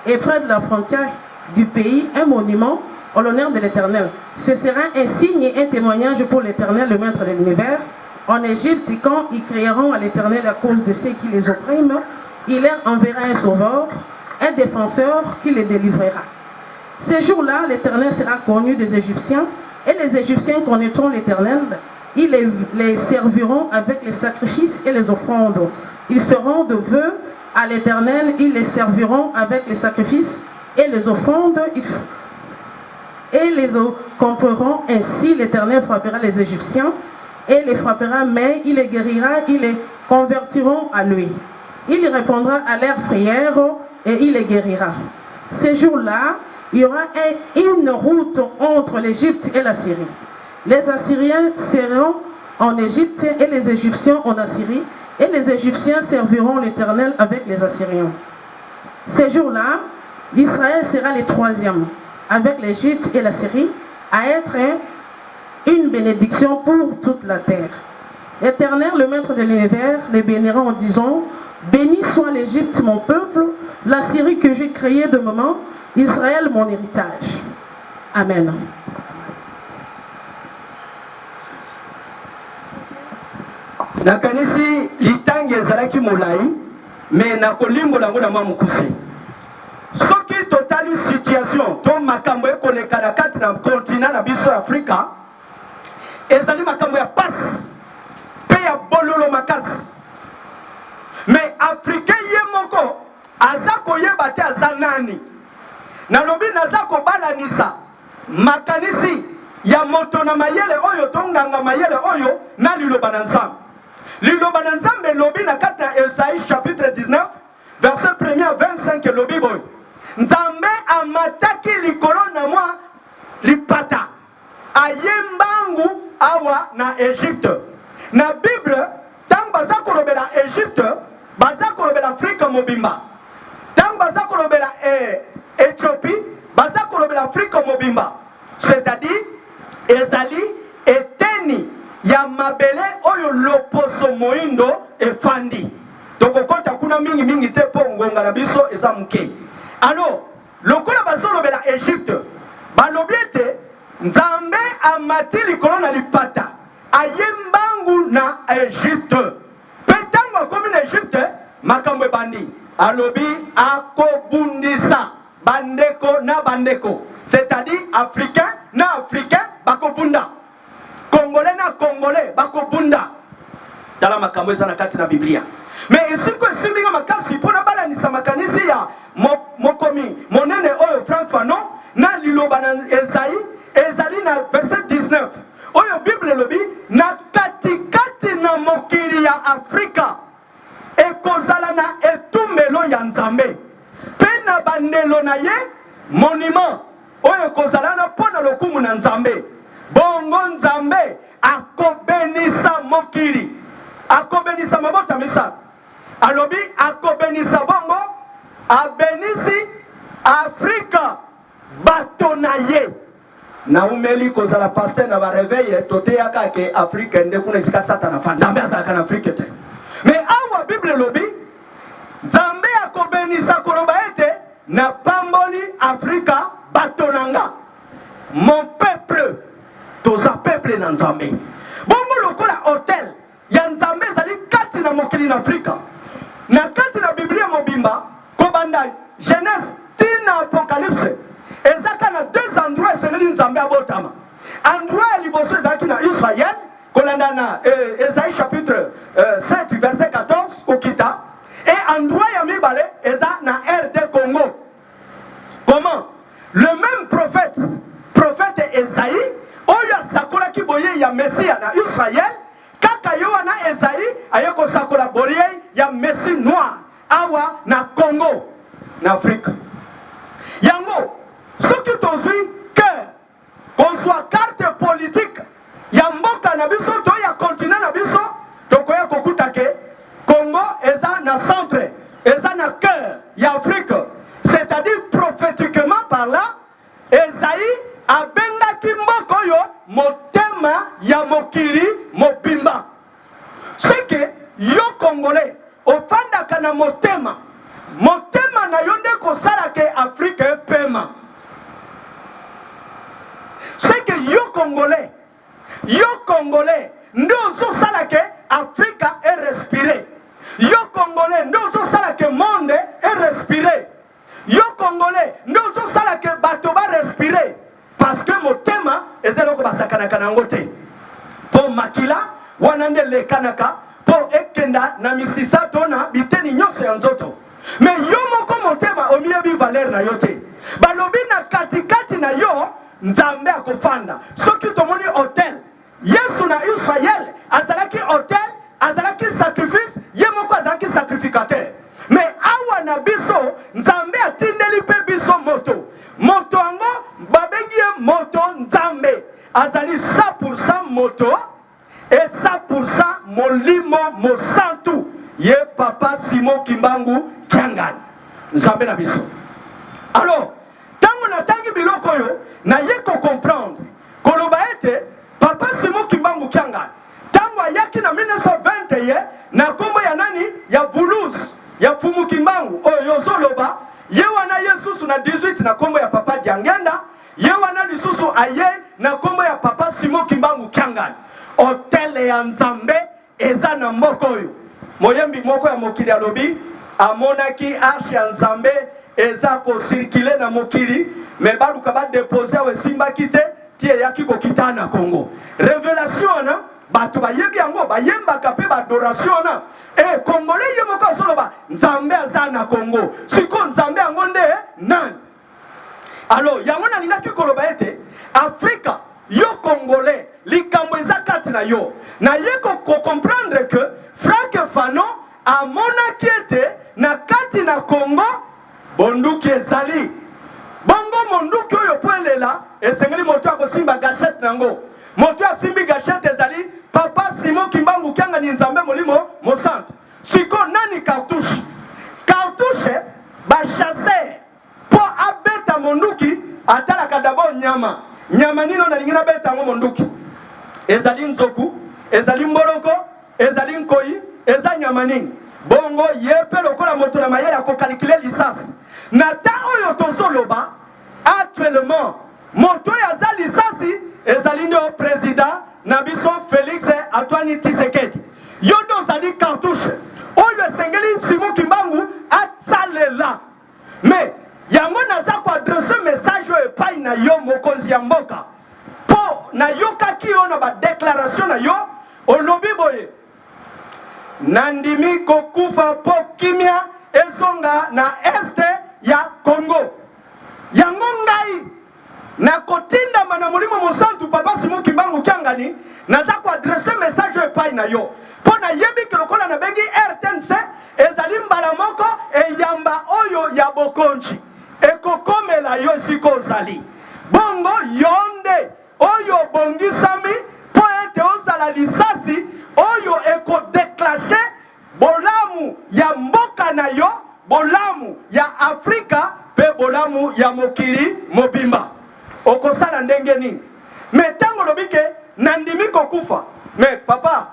et près de la frontière du pays, un monument en l'honneur de l'Éternel. Ce sera un signe et un témoignage pour l'Éternel, le maître de l'univers. En Égypte, quand ils crieront à l'Éternel à cause de ceux qui les oppriment, il leur enverra un sauveur, un défenseur qui les délivrera. Ces jours-là, l'Éternel sera connu des Égyptiens, et les Égyptiens connaîtront l'Éternel. Ils les serviront avec les sacrifices et les offrandes. Ils feront de vœux à l'Éternel, ils les serviront avec les sacrifices et les offrandes. Et les compreront ainsi, l'Éternel frappera les Égyptiens, et les frappera, mais il les guérira, ils les convertiront à lui. Il répondra à leurs prières et il les guérira. Ces jours-là, il y aura une route entre l'Égypte et la Syrie. Les Assyriens seront en Égypte et les Égyptiens en Assyrie, et les Égyptiens serviront l'Éternel avec les Assyriens. Ces jours-là, Israël sera le troisième, avec l'Égypte et la Syrie, à être une bénédiction pour toute la terre. L'Éternel, le maître de l'univers, les bénira en disant: béni soit l'Égypte, mon peuple, la Syrie que j'ai créée de moment, Israël, mon héritage. Amen. Nakanisi litangi ezalaki molai mais nakolimbola ngo na mamukuse. Soki totali situation to makambo ekoleka na kati na continent na biso Afrika ezali makambo ya passe pe ya bololo makasi. Mais africain ye moko aza koyeba te aza nani. Nalobi naza kobalanisa makanisi ya moto na mayele oyo to nganga mayele oyo na liloba na Nzambe. Liloba na Nzambe lobi na kati na Esaïe chapitre 19 verset 1er à 25 lobi boy. Nzambe amataki likolo na mwa lipata ayembangu awa na Egypte. Na Bible tang baza kolobela Egypte baza kolobela Afrika mobimba. Tang baza kolobela Éthiopie baza kolobela Afrika mobimba. C'est-à-dire ezali eteni ya mabele oyo loposo moindo efandi. Donc okota kuna mingi mingi te po ngonga na biso eza muke. Alors lokola bazolobela Egypte balobi ete Nzambe amati likolo na lipata ayembangu na Egypte. Pe tango akomi na Egypte makambo ebandi alobi akobundisa bandeko na bandeko, c'est-à-dire africain na africain bakobunda, congolais na congolais bakobunda. Tala makambo eza na kati na Biblia. Mais ici ko simbinga makasi pona balanisa makanisi ya mokomi monene oyo Frank Fanon na liloba na Esaïe ezali na verset 19 oyo Bible lobi na katikati na mokili ya Afrika ekozala na etumbelo ya Nzambe pe na bandelo na ye monument oyo ekozala na pona lokumu na Nzambe. Bongo Nzambe akobenisa mokili, akobenisa mabota misa alobi akobenisa bongo abenisi Afrika bato na ye. Na umeli kozala pasteur na ba réveil tote yaka ke Afrika nde kuna isika satana fanda Nzambe azaka na Afrika te. Mais awa Bible lobi Nzambe akobenisa koloba ete na pamboli Afrika bato nanga mon peuple toza peuple na Nzambe. Bongo lokola hotel ya Nzambe zali kati na mokili na Afrika na kati na Biblia mobimba kobanda Genèse tina Apocalypse ezaka na deux endroits seleli Nzambe abotama. Endroit ya liboso ezalaki na Israël kolanda na Esaïe chapitre 7 verset 14 okita et endroit ya mibale eza na RD Congo. Comment? Le même prophète Esaïe oyo asakolaki boye ya Messie na Israël kaka yo wana Esaïe ayeko sakola boye ya Messie noir awa na Congo na Afrique. Yango soki tozwi cœur kozwa carte politique ya mboka na biso to ya continent na biso tokoya kokuta ke Congo eza na centre eza na cœur ya Afrique, c'est-à-dire prophétiquement par là Esaïe abengaki mboka oyo motema ya mokili mobimba. C'est que yo congolais ofandaka na motema na yo nde kosala ke Afrique epema. C'est que yo congolais nde ozosala ke Afrika est respiré. Yo congolais nde ozosala ke monde est respiré. Yo congolais nde ozosala ke bato ba respiré parce que motema ezeloko basakanaka nango te. Po makila wana nde lekanaka po ekenda na misisa tona biteni nyonso ya nzoto. Mais yo moko motema omiyebi valeur na yo te. Balobi na katikati na yo Nzambe akofanda. Soki tomoni hotel Yesu na Israël azalaki hotel, azalaki sacrifice, ye moko azalaki sacrificateur. Mais awa na biso Nzambe atindeli pe biso moto. Moto ango babengi moto Nzambe. Azali 100% moto et 100% molimo mosantu. Ye papa Simon Kimbangu Kiangan. Nzambe na biso. Alors, tango na tangi biloko yo na ye ko comprendre ayaki na 1921 na kombo ya nani ya Vulus ya Fumukimbangu oyo yozoloba ye wana Yesusu na 18 na kombo ya papa Diangenda ye wana lisusu aye na kombo ya papa Simo Kimbangu Kiangani hotel ya Nzambe eza na moko oyo moyembi moko ya mokili alobi amonaki arche ya Nzambe eza ko circuler na mokili me baluka ba déposer we simba kite tie yaki ko kitana Congo révélation na bato bayebi yango bayembaka pe badoration na congolais ye moko soloba Nzambe aza na Congo siko Nzambe yango nde nani alors yango na linaki koloba ete Afrika yo congolais likambo eza kati na yo na ye ko comprendre que Franck Fanon amonaki ete na kati na Congo bonduki ezali bongo monduki oyo poelela esengeli moto akosimba gachette nango moto asimbi gachette ezali papa Simon Kimbangu Kiangani Nzambe molimo mosantu siko nani cartouche bachasser po abeta monduki atalaka d'abord nyama nino nalingi nabeta yango monduki ezali nzoku ezali mboloko ezali nkoyi eza nyama nini bongo yepe lokola moto na mayele akokalkule lisasi na ta oyo tozoloba actuellement moto yaza lisasi ezali ndio président na biso Félix Antoine Tshisekedi yondo ozali cartouche oyo esengeli Simon Kimbangu atsalela mais yango naza ko adresser message oyo epai na yo mokonzi ya mboka po na yokaki yo na ba déclaration na yo olobi boye nandimi kokufa po kimia ezonga na este ya Congo yango ngai na kotinda mana molimo mosantu papa Simon Kimbangu Kiangani naza ko adresser message epai na yo po na yebi ke lokola na bengi RTNC ezali mbala moko eyamba oyo ya bokonchi ekokomela yo siko ozali bongo yonde oyo bongisami po ete ozala lisasi oyo ekodéclenche bolamu ya mboka na yo bolamu ya Afrika pe bolamu ya mokili mobimba okosala ndenge nini me tango lobike nandimi kokufa me papa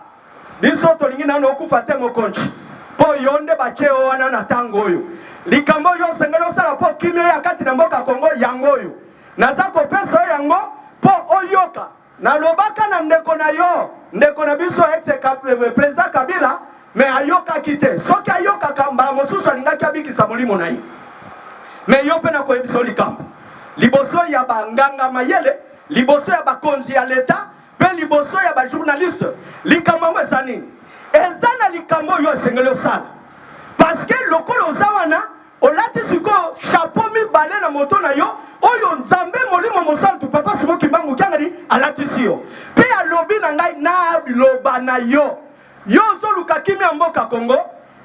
biso tolingi nano okufa te mokonchi po yonde bacheo wana na tango oyo likambo yo sengeli osala po kimia ya kati na mboka Kongo yango oyo naza kopesa yango po oyoka nalobaka na ndeko na yo ndeko na biso président Kabila me ayokaki te soki ayokaka mbala mosusu alingaki abikisa molimo na ye me yo mpe na koyebisa likambo liboso ya banganga mayele liboso ya bakonzi ya leta mpe liboso ya bajournaliste likambo yango eza nini eza na likambo oyo esengeli osala parce que lokolo oza wana olati sikoyo chapeau mibale na moto na yo oyo Nzambe molimo mosantu papa Simon Kimbangu Kiangani alatisi yo mpe alobi na ngai na loba na yo yo ozoluka kimia mboka Congo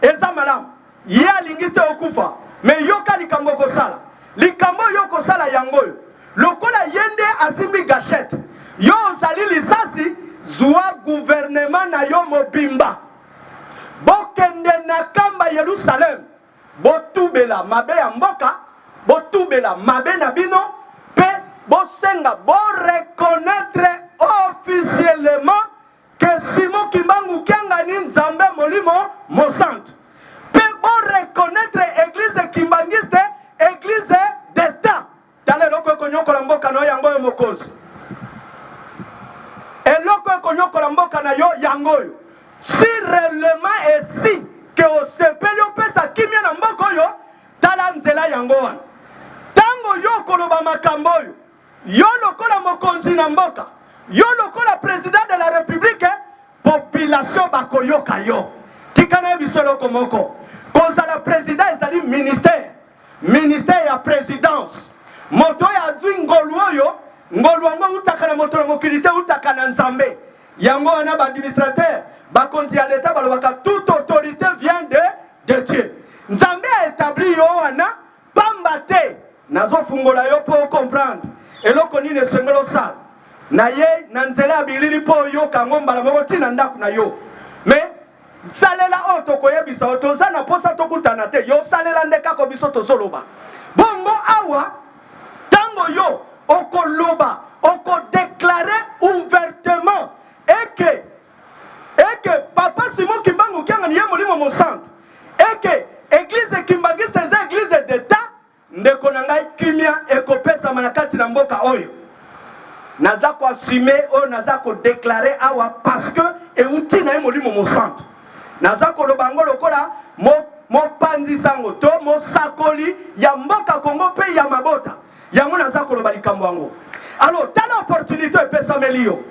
eza malamu ye alingi te okufa me yoka likambo okosala likambo yo kosala yango oyo lokola yende asimbi gachette yo ozali lisasi zwa gouvernement na yo mobimba bokende na kamba Yerusalem botubela mabe ya mboka botubela mabe na bino pe bosenga reconnaître officiellement que Simon Kimbangu Kiangani Nzambe molimo mosantu pe reconnaître église kimbangiste église d'état tala eloko ekonyokola mboka na yo yango oyo mokonzi eloko ekonyokola mboka na yo yango oyo si réellement esi ke osepeli opesa kimia na mboka oyo tala nzela yango wana tango yo koloba makambo oyo yo lokola mokonzi na mboka yo lokola président de la république population bakoyoka yo tikana ye biso eloko moko kozala président ezali ministère ya présidence moto oyo azwi ngolu oyo ngolu yango utaka na moto na mokili te utaka na Nzambe yango wana baadministrateur bakonzi ya leta balobaka toute autorité vient de Dieu Nzambe a établi yo wana pamba te nazofungola yo po comprendre eloko nini esengeli osala na ye na nzela ya bilili po oyoka ngo mbala moko ntina ndako na yo me salela oyo tokoyebisa oyo toza na posa tokutana te yo salela nde kako biso tozoloba bongo awa tango yo okoloba okodeklare ouvertement eke Monsanto et que église kimbangiste eza église d'état ndeko na ngai kimia ekopesa manakati na mboka oyo naza ko assumer oyo naza ko déclarer awa parce que euti na molimo Monsanto naza ko lobango lokola mopanzi sango to mosakoli ya mboka Kongo pe ya mabota yango naza ko loba likambo yango. Alors tala opportunité epesa melio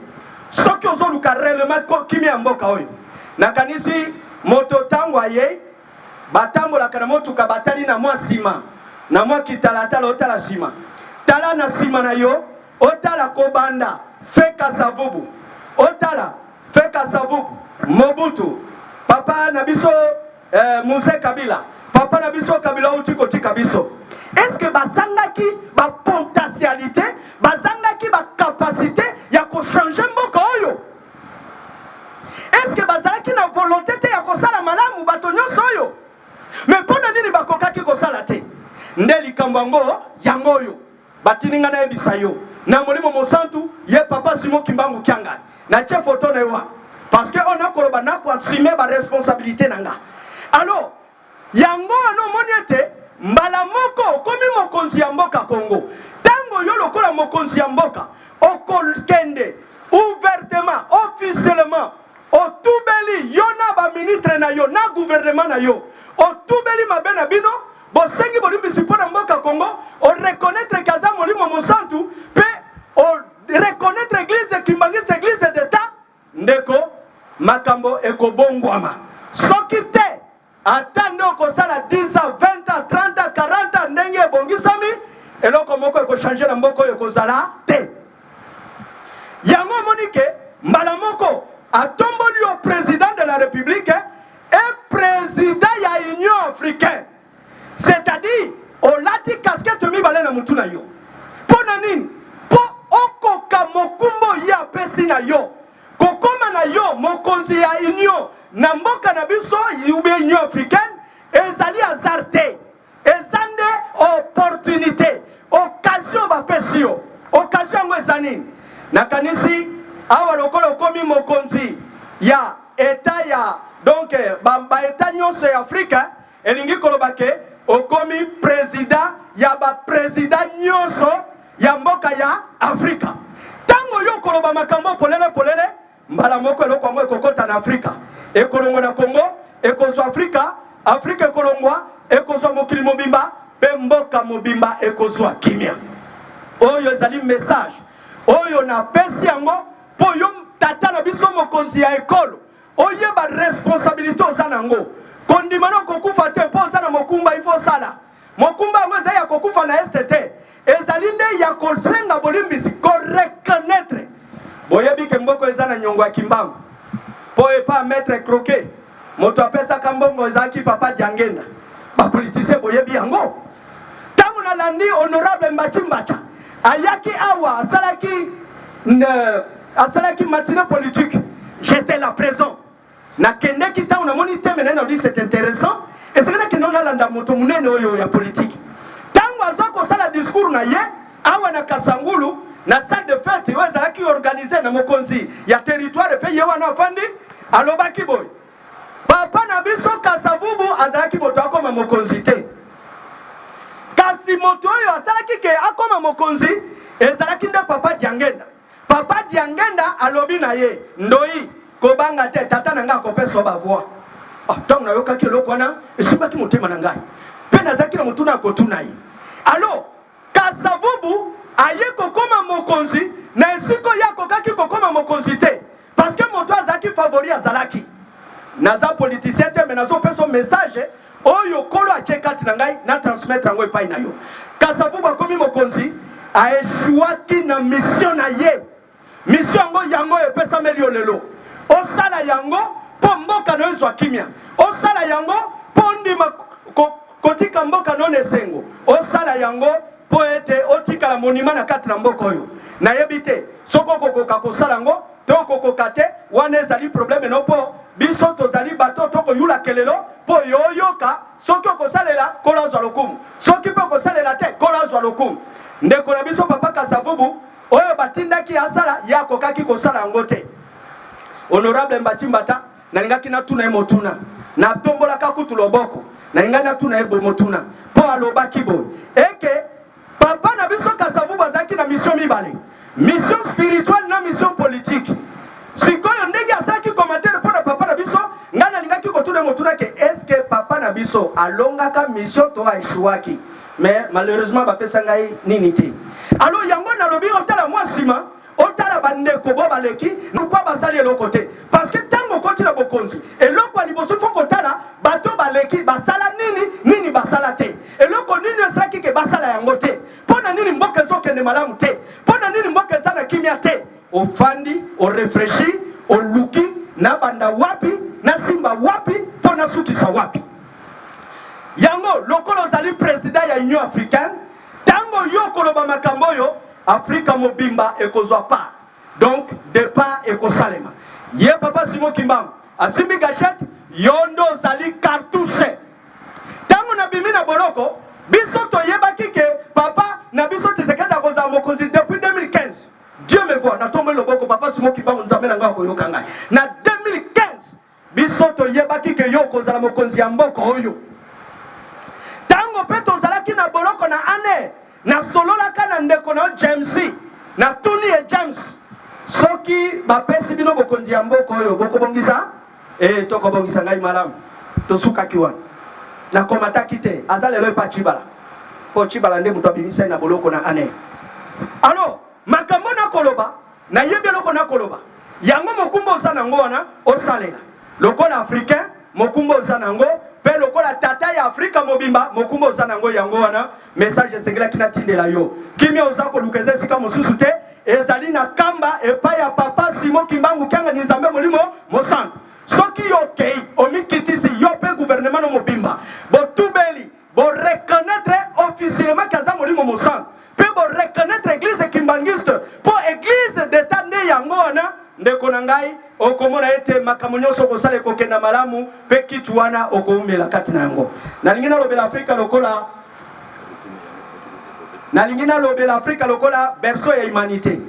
soki ozoluka réellement kimia mboka oyo nakanisi moto tango aye batambolaka na motuka batali na mwa nsima na mwa kitalatala otala nsima tala na nsima na yo otala kobanda feka savubu otala feka savubu Mobutu papa na biso Muse Kabila papa na biso Kabila uti kotika biso. Est-ce que bazangaki ba potentialité bazangaki ba capacité ya ko changer mboka oyo? Est-ce que bazalaki na volonté te ya kosala malamu bato nyonso oyo? Mais pona nini bakokaki kosala te? Nde likambo yango oyo batininga na yebisa yo na molimo Monsanto ye papa Simon Kimbangu Kyanga na che photo na yo parce que on a koloba na ko assumer ba responsabilité nanga. Alors yango ano moniete mbala moko komi mokonzi ya mboka Congo tango yo lokola mokonzi ya mboka okokende ouvertement officiellement otubeli yo na ba ministre na yo na gouvernement na yo otubeli mabe na bino bosengi bolimbisi mpona mboka Congo o reconnaître kaza molimo Monsanto pe o reconnaître église kimbangiste église d'état ndeko makambo ekobongwama soki te atande okosala 10 ans 20 ans 30 ans 40 ans ndenge ebongisami eloko moko ekochange na mboka oyo ekozala te yango monike mbala moko atomboli au président de la République et président ya Union africaine, c'est-à-dire au lati casquette mibale na mutu na yo pona nini po okoka mokumbo ya pesi na yo kokoma na yo mokonzi ya Union na mboka na biso yube Union africaine ezali azarte ezande opportunité occasion ba pesio occasion ngwezani na kanisi awa lokolo komi mokonzi ya eta ya donc ba eta nyonso ya Afrika elingi kolobake okomi président ya ba président nyonso ya mboka ya Afrika tango yo koloba makambo polele mbala moko eloko yango ekokota na Afrika ekolongwa na Congo ekozwa Afrika ekolongwa ekozwa mokili mobimba pe mboka mobimba ekozwa kimia oyo ezali message oyo na pesi yango po yo tata na biso mokonzi ya ekolo oyeba responsabilité oza nango kondimana kokufa te po oza na mokumba ifo sala mokumba yango ezali ya kokufa na STT ezali nde ya kosenga bolimbisi koreconnaître boyebi ke mboko eza na nyongo ya kimbangu po epa maître croquet moto apesaka mbongo ezalaki papa Diangenda bapolitisien boyebi yango tango nalandi honorable Mbachimbacha ayaki awa asalaki matinée politique j'étais là présent na kende kita on a monité maintenant on dit c'est intéressant et c'est là que nous nalanda moto munene oyo ya politique tango azoko sala discours na ye awa na Kasangulu na salle de fête yo ezalaki organisé na mokonzi ya territoire pe ye wana afandi alobaki boy papa na biso Kasavubu azalaki moto akoma mokonzi te kasi moto oyo asalaki ke akoma mokonzi ezalaki nde papa Diangenda alobi na ye ndoi kobanga te tata na nga kopesa ba voix donc na yokaki eloko wana esimbaki motema na ngai pe nazalaki na motuna kotuna ye alors Kasavubu aye kokoma mokonzi na esiko ya kokaki kokoma mokonzi te parce que moto azalaki favori azalaki naza politicien te mais nazo pesa message oyo kolo achekati na ngai na transmettre yango epai na yo Kasavubu akomi mokonzi aeshuaki na mission na ye mission yango epesa melio lelo osala yango po mboka no ezwa kimia osala yango po ndima kotika mboka no nesengo osala yango po ete otika la monument na kati na mboka oyo na yebite soko kokoka kosala yango to kokoka te wana ezali problème no po biso tozali bato toko yula kelelo po yoyoka soki okosalela kola zwa lokumu soki po kosalela te kola zwa lokumu ndeko na biso papa Kasavubu oyo batindaki asala ya kokaki kosala yango te honorable Mbachimbata nalingaki na tuna motuna na tombola kakutu loboko na ingana tuna ebo motuna po aloba kibo eke papa na biso Kasavu bazaki na mission mibale, mission spirituelle na mission politique. Sikoyo ndenge asaki commentaire pour na papa na biso ngana lingaki kotuna motuna ke est-ce que papa na biso alongaka mission to aishuaki, mais malheureusement bapesa ngai nini te. Alors yango na lobi otala moi sima otala bandeko bo baleki nous pas basali eloko te parce que tango koti na bokonzi eloko aliboso fo kotala bato baleki basala nini basala te eloko nini esaki ke basala yango te pona nini mboka ezokende malamu te pona nini mboka eza na kimia te ofandi orefreshi oluki na banda wapi na simba wapi pona sukisa wapi yango lokolo ozali président ya Union africaine tango yo koloba makambo yo Afrika mobimba ekozwa pa donc de pa ekosalema ye papa Simon Kimbangu asimi gachette yondo zali cartouche tango na bimi na boloko biso toyebaki ke papa na biso Tshisekedi akozala mokonzi depuis 2015. Dieu me voit na tombe loboko papa Simon Kimbangu nzambe na ngako yokanga na 2015 biso toyebaki ke yo kozala mokonzi ya mboka oyo tango pe tozalaki na boloko na ane na solola kana ndeko na James na Tony e James soki bapesi bino bokonzi ya mboko oyo bokobongisa tokobongisa ngai malamu tosukaki wana na komataki te aza lelo epa Chibala po Chibala nde mutu abimisa na boloko na ane. Alors makambo na koloba na yebi eloko na koloba yango mokumba oza nango wana osalela lokola africain mokumba oza nango pe lokola tata ya Afrika mobimba mokumba oza nango yango wana message esengela kina tindela yo kimia oza kolukeza sika mosusu te ezali na kamba epa ya papa Simon Kimbangu kanga nzambe molimo mosantu soki yo kei omikitisi yo pe gouvernement no mobimba botubeli bo reconnaître officiellement kaza molimo mosantu pe bo reconnaître église kimbangiste po église d'état ne yango wana ndeko na ngai okomona ete makambo nyonso kosala ekokenda malamu pe kitu wana okoumela kati na yango nalingi nalobela Afrika lokola Afrika lokola berceau ya humanité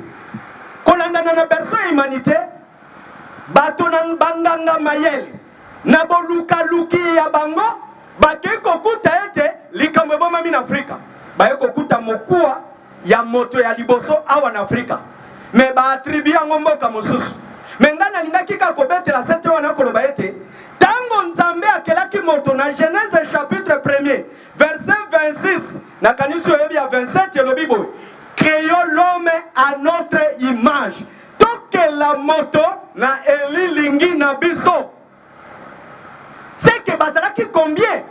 kolandana na berceau ya humanité bato na banganga mayele na boluka luki ya bango bakei kokuta ete likambo ebomami na Afrika baye kokuta mokuwa ya moto ya liboso awa na Afrika me baatribu yango mboka mosusu me nga nalingaki kaka kobetela sete wana koloba ete tango nzambe akelaki moto na Genèse chapitre 1er verset 26 na kanisi oyebi ya 27 elobi boye créons l'homme à notre image tokela moto na elilingi na biso c'est que bazalaki combien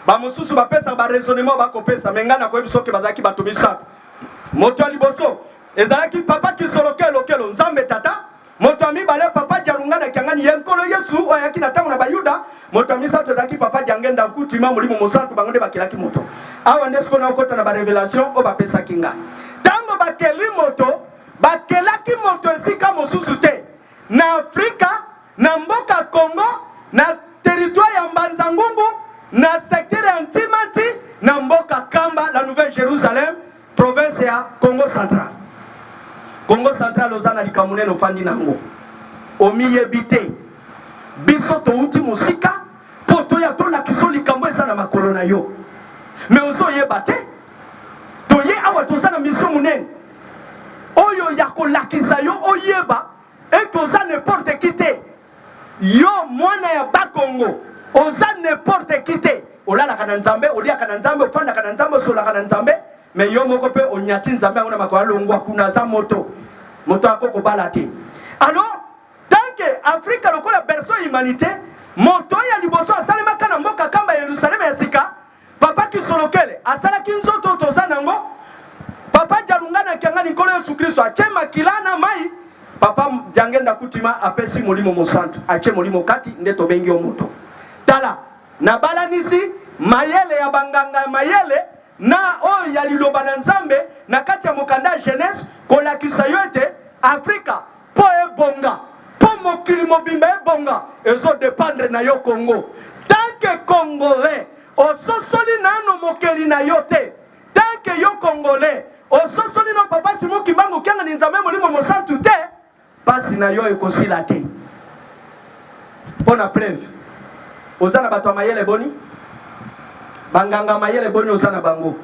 bamosusu bapesa baraisonnement bakopesa me nga nakoyebi soki bazalaki bato misato moto ya liboso ezalaki papa kisolokelo nzambe tata moto mibale papa jarungana kyangani yenkolo Yesu oyaki na tango na bayuda moto misato ezalaki papa jangenda kutima molimo mosantu bango nde bakelaki moto awa nde siko na okota na ba révélation o bapesa kinga tango bakeli moto bakelaki moto esika mosusu te na Afrika na mboka Congo na territoire ya Mbanza Ngungu na secteur ya Ntimati na mboka Kamba la Nouvelle Jérusalem province ya Congo Central. Congo Central ozana likamune no fandi nango omiyebite biso to uti musika poto ya to la kiso likambo eza na makolo na yo me ozo yebate to ye awa to zana mission munene oyo ya kolakisa yo oyeba et to za n'importe qui te yo mwana ya Bakongo oza n'importe qui te olala kana nzambe olia kana nzambe ofanda kana nzambe sola kana nzambe me yo moko pe onyati nzambe ngona makwa longwa kuna za moto akoko balate. Alors tant que Afrika lokola berceau humanité moto ya liboso asalema kana mboka Kamba Yerusalem ya sika papa kisolokele asala kinzoto toza nango papa jalungana kyangani kolo Yesu Kristo achema kilana mai papa jangenda kutima apesi molimo mosantu ache molimo kati nde to bengi omoto tala na balanisi mayele ya banganga mayele na o ya liloba na nzambe na kati ya mokanda jeunesse kolakisa yo ete Afrika po ebonga po mokili mobimba ebonga ezo dépendre na yo Congo tant que Congolais ososoli nano mokeli na yo te tant que yo Congolais ososoli no papa Simon Kimbangu kyanga ni nzambe molimo mosantu te pasi na yo ekosila te pona preuve ozana bato mayele boni banganga mayele boni ozana bango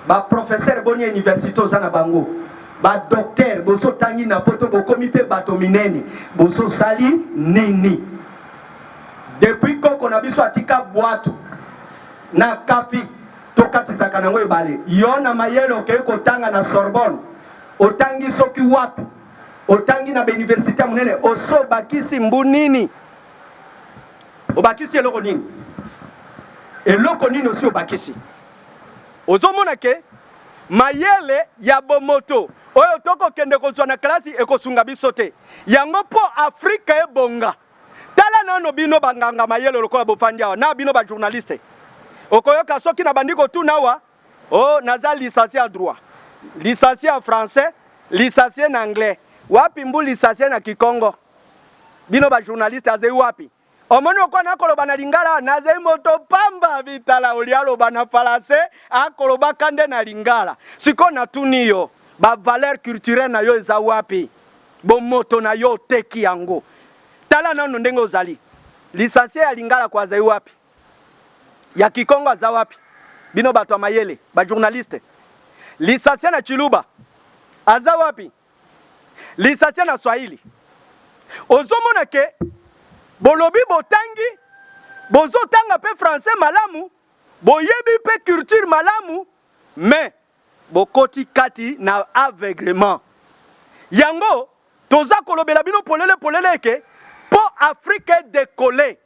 ba professeur boni université ozana bango ba docteur boso tangi na poto bokomi pe bato minene boso sali nini depuis koko na biso atika boato na kafi tokatisaka nango ebale yo na mayele okei kotanga na Sorbonne otangi soki wapi otangi na université munene oso bakisi mbunini obakisi eloko nini eloko nini osi obakisi ozomona ke mayele ya bomoto oyo tokokende kozwa na klasi ekosunga biso te yango mpo Afrika ebonga tala nano bino banganga mayele lokola bofandi awa na bino bajournaliste okoyoka soki na bandi kotuna awa naza licencié en droit licencié en français licencié en anglais wapi mbu licencié na Kikongo bino bajournaliste azei wapi omoni okwa nakoloba na lingala nazei moto pamba vitala olialoba na falase akoloba kande na lingala siko natuni yo ba valeur culturelle na yo eza wapi bomoto na yo teki yango tala nano ndenge ozali licencié ya lingala kwa azei wapi ya Kikongo aza wapi bino bato mayele ba journaliste licencié na Chiluba aza wapi licencié na Swahili ozomona ke bolobi botangi bozotanga pe français malamu boyebi pe culture malamu mais bokoti kati na aveuglement yango toza kolobela bino polele ke po Afrique décoller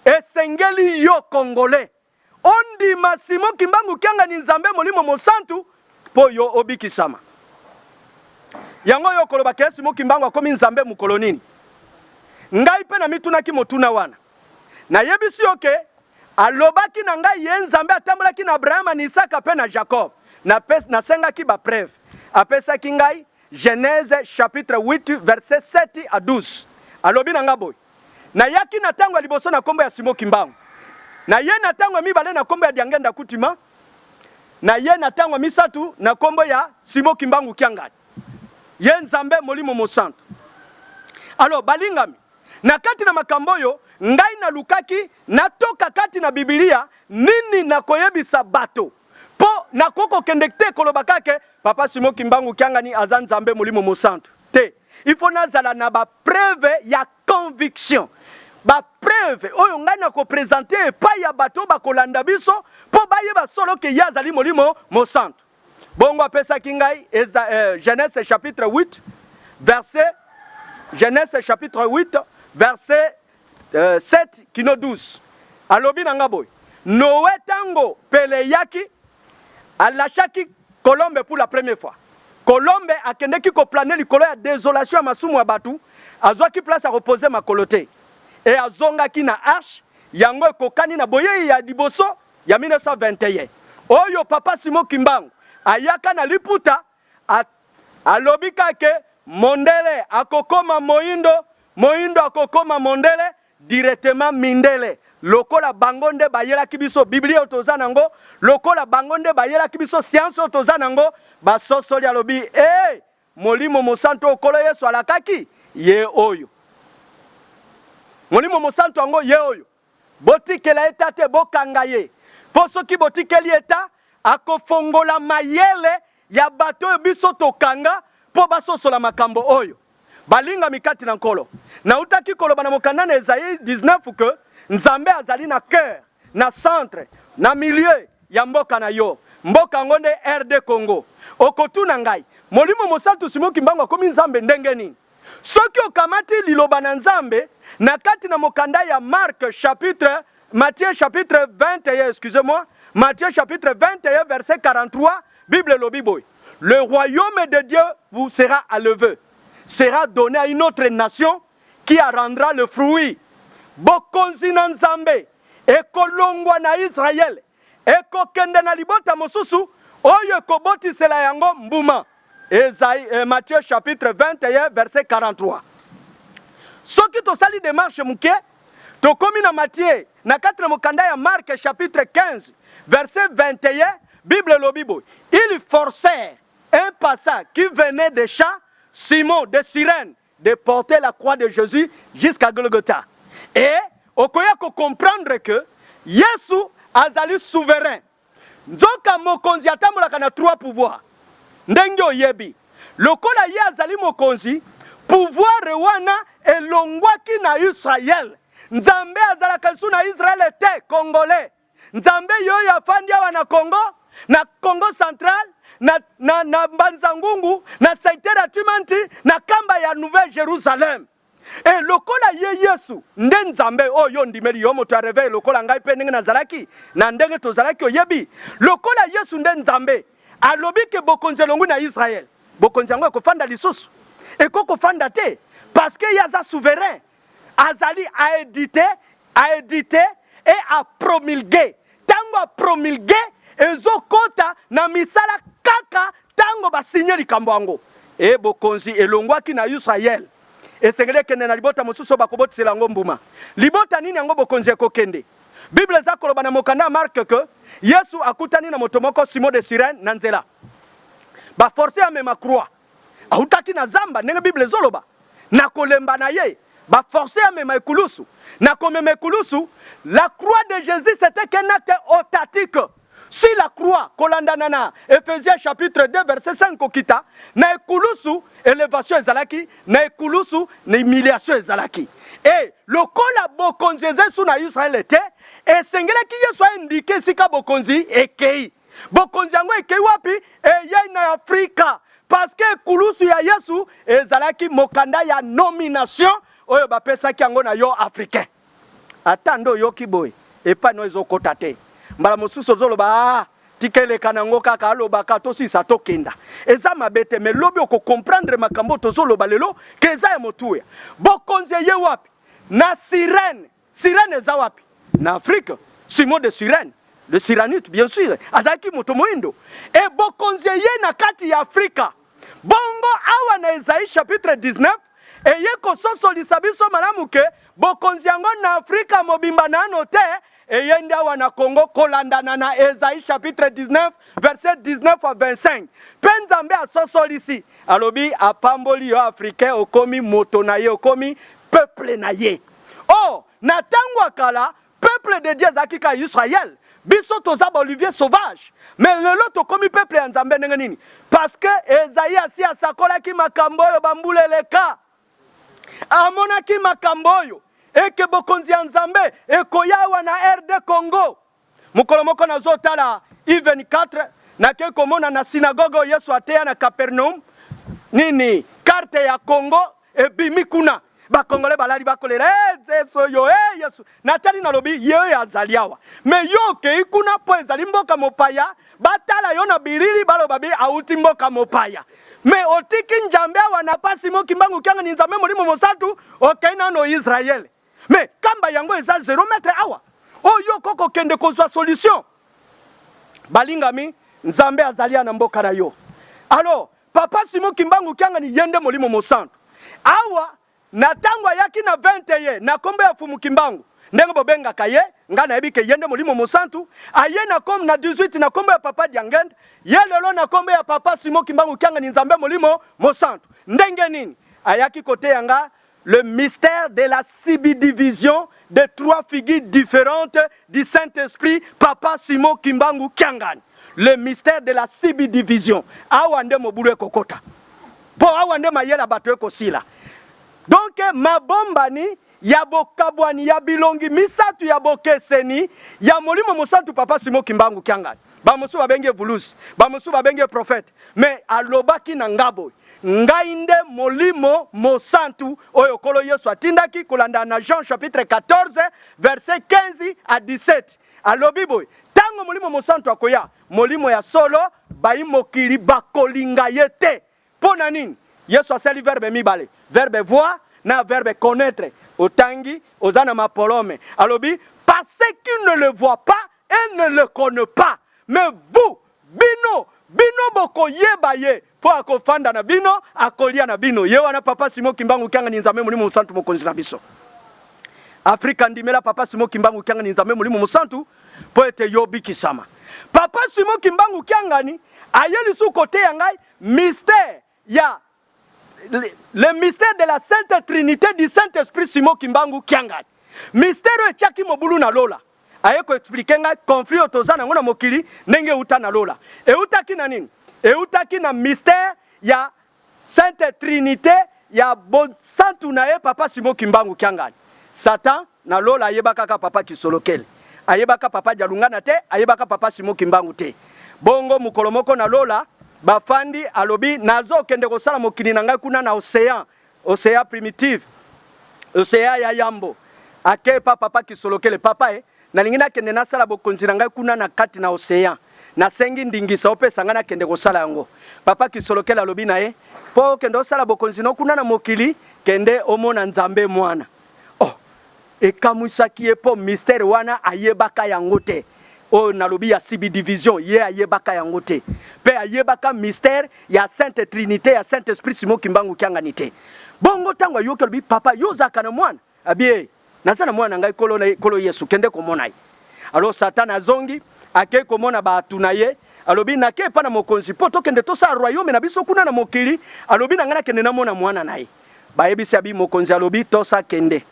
esengeli yo congolais ondima Simon Kimbangu Kyanga ni Nzambe molimo mosantu po yo obikisama yango yo koloba ke Simon Kimbangu akomi Nzambe mukolo nini ngai pe na mitunaki motuna wana na yebisi yoke alobaki na ngai ye Nzambe atambolaki na Abraham na Isaka pe na Jacob na sengaki ba preuve apesaki ngai Genèse chapitre 8 verset 7 à 12 alobi na ngaboy na yaki na tango liboso na kombo ya Simon Kimbangu na ye na tango mibale na kombo ya Diangenda Kutima na ye na tango misatu na kombo ya Simon Kimbangu Kyanga ye Nzambe molimo mosantu alors balingami na kati na makambo yo ngai na lukaki natoka kati na Biblia nini na koyebisa bato po na koko kendekte kolobaka ke papa Simon Kimbangu Kyanga ni aza Nzambe molimo mosantu te il faut nazala na ba preuve ya conviction ba preuve oyo ngai na ko présenter pa ya bato ba kolanda biso po bayeba solo ke yazali molimo mosantu bongo apesa kingai Genèse chapitre 8 verset Genèse chapitre 8 verset 7 kino 12 alobi na ngaboy Noé tango pele yaki alachaki Colombe pour la première fois Colombe akendeki ko planer likolo ya désolation ya masumu ya batu azwaki place à reposer makolote et azongaki na arche yango ekokani na boye ya liboso ya 1921 oyo papa Simon Kimbangu ayaka na liputa alobi kake mondele akokoma moindo moindo akokoma mondele directement mindele lokola bangonde bayela kibiso Biblia otoza nango lokola bangonde bayela kibiso science otoza nango basosoli alobi molimo mosanto okolo Yesu alakaki ye oyo molimo mosanto ango ye oyo botikela eta te bokanga ye po soki botikeli eta akofongola mayele ya bato oyo biso tokanga po basosola makambo oyo balinga mikati na nkolo na utaki koloba na mokanda na Esaïe 19 ke Nzambe azali na cœur na centre na milieu ya mboka na yo mboka ngonde RD Congo okotuna ngai molimo mosantu Simon Kimbangu akomi Nzambe ndenge nini soki okamati liloba na Nzambe na kati na mokanda ya Matthieu chapitre 21 excusez-moi Matthieu chapitre 21 verset 43 Bible lobi boy le royaume de Dieu vous sera enlevé sera donné à une autre nation qui en rendra le fruit bokonzi na Nzambe ekolongwa na Israël ekokende na libota mosusu oyo ekobotisela yango mbuma Matthieu chapitre 21 verset 43 soki tosali démarche muke tokomi na Matthieu na kati na mokanda ya Marc chapitre 15 verset 21 Bible lobi boy ils forcèrent un passant qui venait des champs Simon de Cyrène de porter la croix de Jésus jusqu'à Golgotha et okoya ko comprendre que Yesu azali souverain. Nzoka mokonzi atambolaka na 3 pouvoirs. Ndenge oyebi. Lokola ye azali mokonzi, pouvoir wana elongwaki na Israël. Nzambe azalaka su na Israël te congolais. Nzambe yoyo afandi awa na Congo central, na Mbanzangungu, na Saitera Timanti, na kamba ya Nouvelle Jérusalem. Et lokola ye Yesu, nde Nzambe oyo ndimeli yo moto areve lokola ngai pe ndenge nazalaki, na ndenge tozalaki oyebi. Lokola Yesu nde Nzambe, alobi ke bokonzi elongu na Israël. Bokonzi yango ekofanda lisusu. Eko fanda te parce que yaza souverain. Azali a édité et a promulgué. Tango a promulgué ezokota na misala kaka tango ba signer likambo yango. E bokonzi elongwaki na Israël. Esengele kende na libota mosusu bakobotisela yango mbuma. Libota nini yango bokonzi ekokende? Bible za koloba na mokanda marque que Yesu akutani na moto moko Simon de Cyrène na nzela. Ba forcer amema croix. Autaki na zamba ndenge Bible zoloba. Na kolemba na ye ba forcer amema ekulusu. Na komema ekulusu, la croix de Jésus c'était qu'un acte authentique. Si la croix kolandanana Ephésiens chapitre 2 verset 5 kokita na ekulusu élévation ezalaki na ekulusu na humiliation ezalaki. Et lokola bokonzi ezesu na Israël était et sengelaki Yesu a indiqué sika bokonzi ekei. Bokonzi yango ekei wapi? Eyei na Afrika. Parce que kulusu ya Yesu ezalaki mokanda ya nomination oyo bapesaki yango na yo africain. Atando yoki boy epa no ezokota te. Mbala mosusu zoloba tikele kanango kaka aloba ka to sisa to kenda. Eza mabete me lobi oko comprendre makambo to zoloba lelo keza ya motuya. Bokonzi ye wapi? Na Cyrène. Cyrène eza wapi? Na Afrique. Simon de Cyrène. Le Cyranite bien sûr. Azaki moto moindo. E bokonzi ye na kati ya Afrika. Bongo awa na Isaïe chapitre 19 et yeko soso lisabiso malamuke bokonzi yango na Afrika mobimba nano te et yende awa na Congo kolandana na Isaïe chapitre 19 verset 19 à 25 penzambe a soso lisi alobi apamboli yo africain okomi moto na ye okomi peuple na ye. Oh na tango akala peuple de Dieu zakika Israël biso toza ba olivier sauvage. Mais lelo to komi peuple ya Nzambe ndenge nini? Parce que Esaïe asi asakolaki makambo yo bambuleleka. Amonaki makambo yo eke bokonzi ya Nzambe ekoyawa na RD Congo. Mukolo moko nazotala I24 na ke komona na synagogue Yesu ateya na Capernaum nini carte ya Congo ebimi kuna. Bakongole balali bakolera Yesu yo Yesu natali na lobi ye azaliawa. Mais yo ke ikuna po ezali mboka mopaya batala yo na bilili baloba bi auti mboka mopaya. Mais otiki Nzambe wana pasi mo kimbangu kyanga ni Nzambe molimo mosatu okaina no Israël. Mais kamba yango eza 0 mètre awa. Oyo koko kende kozwa solution. Balingami Nzambe azalia na mboka na yo. Alors papa Simon Kimbangu kyanga ni yende molimo mosantu. Awa na tango yaki na 20 ye na kombe ya fumu Kimbangu. Ndenge bobenga kaye ngana ebike yende molimo mosantu aye na kom na 18 na kombe ya papa Diangend yelelo na kombe ya papa Simon Kimbangu kyanga ni Nzambe molimo mosantu. Ndenge nini ayaki kote yanga le mystère de la subdivision de 3 figures différentes du Saint-Esprit papa Simon Kimbangu Kyangani. Le mystère de la subdivision awande mobulu kokota po awande mayela bato ekosila. Donc mabombani ya bokabwani ya bilongi misatu ya bokeseni ya molimo mosantu papa Simon Kimbangu Kyangani. Bamosu babenge vulusi, bamosu babenge prophète, mais alobaki na ngabo ngainde molimo mosantu oyo kolo Yesu atindaki kolanda na Jean chapitre 14 verset 15 à 17. Alobi boy tango molimo mosantu akoya molimo ya solo bayi mokili bakolinga yete. Pona nini? Yesu asali verbe mibale. Verbe voir na verbe connaître. Otangi ozana mapolome. Alobi parce qu'il ne le voit pas et ne le connaît pas. Mais vous bino boko yeba ye po akofanda na bino akolia na bino ye wana papa Simon Kimbangu Kyanga ni Nzambe molimo mosantu mokonzi na biso. Afrika ndimela papa Simon Kimbangu Kyanga ni Nzambe molimo mosantu po ete yobi kisama. Papa Simon Kimbangu Kyanga ni ayeli su kote ya ngai mystère ya le mystère de la Sainte Trinité du Saint-Esprit Simon Kimbangu Kyanga. mystère etiaki mobulu na lola aye ko expliquer nga conflit otozana ngona mokili ndenge uta na lola eutaki na nini eutaki na mystère ya Sainte Trinité ya santu na ye papa Simon Kimbangu Kiangani Satan na lola ayebaka ka papa Kisolokele ayebaka papa Jalungana te ayebaka papa Simon Kimbangu te bongo mukolomoko na lola bafandi alobi nazo kende kosala mokili na ngai kuna na océan primitive océan ya Yambo akepa papa Kisolokele papa na lingina kende nasala bokonzi na ngai kuna na kati na océan na sengi ndingisa opesa ngana kende kosala yango papa Kisolokele alobi na ye po kende osala bokonzi no kuna na mokili kende omona nzambe mwana ekamwisaki ye po mystère wana ayebaka yango te o nalobi ya sibi division ye ayebaka yango te pe ayebaka mystère ya Sainte Trinité ya Saint Esprit Simon Kimbangu Kiangani te bongo tango ayoki alobi papa yozaka na mwana abie naza na mwana ngai kolo Yesu kende komona ye alors Satan azongi ake komona baatu na ye alobi nake pa na mokonzi po tokende tosala royaume na biso kuna na mokili alobi na ngana kende namona mwana na ye bayebisi abi mokonzi alobi tosa kende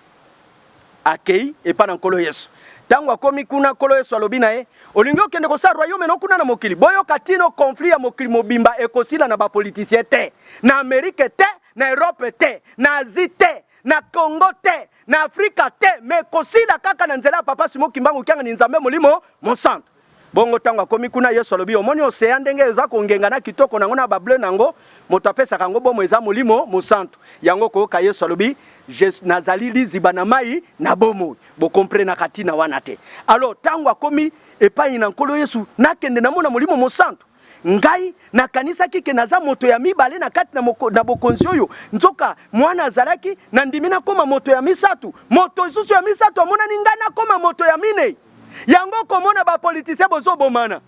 akei epa na nkolo Yesu tango akomi kuna nkolo Yesu alobi na ye olingi okende kosala royaume no kuna na mokili boyoka tino conflit ya mokili mobimba ekosila na bapolitisien te na Amerike te na Europe te na Asie te na Congo te na Afrika te me kosila kaka na nzela papa Simon Kimbangu Kiangani nzambe molimo mosantu bongo tango akomi kuna Yesu alobi omoni océan ndenge eza kongenga na kitoko nango na bable nango moto apesa kango bomo eza molimo mosantu yango koyoka Yesu alobi nazali liziba na mai na bomo bo comprendre katina wana te alors tango akomi epai na nkolo Yesu nakende na mona molimo mosantu ngai na kanisa kike naza moto ya mibale na kati na bokonzi oyo nzoka mwana azalaki na ndimi na koma moto ya misatu moto isusu ya misatu amona ninga na koma moto ya mine yango komona ba politicien bozo bomana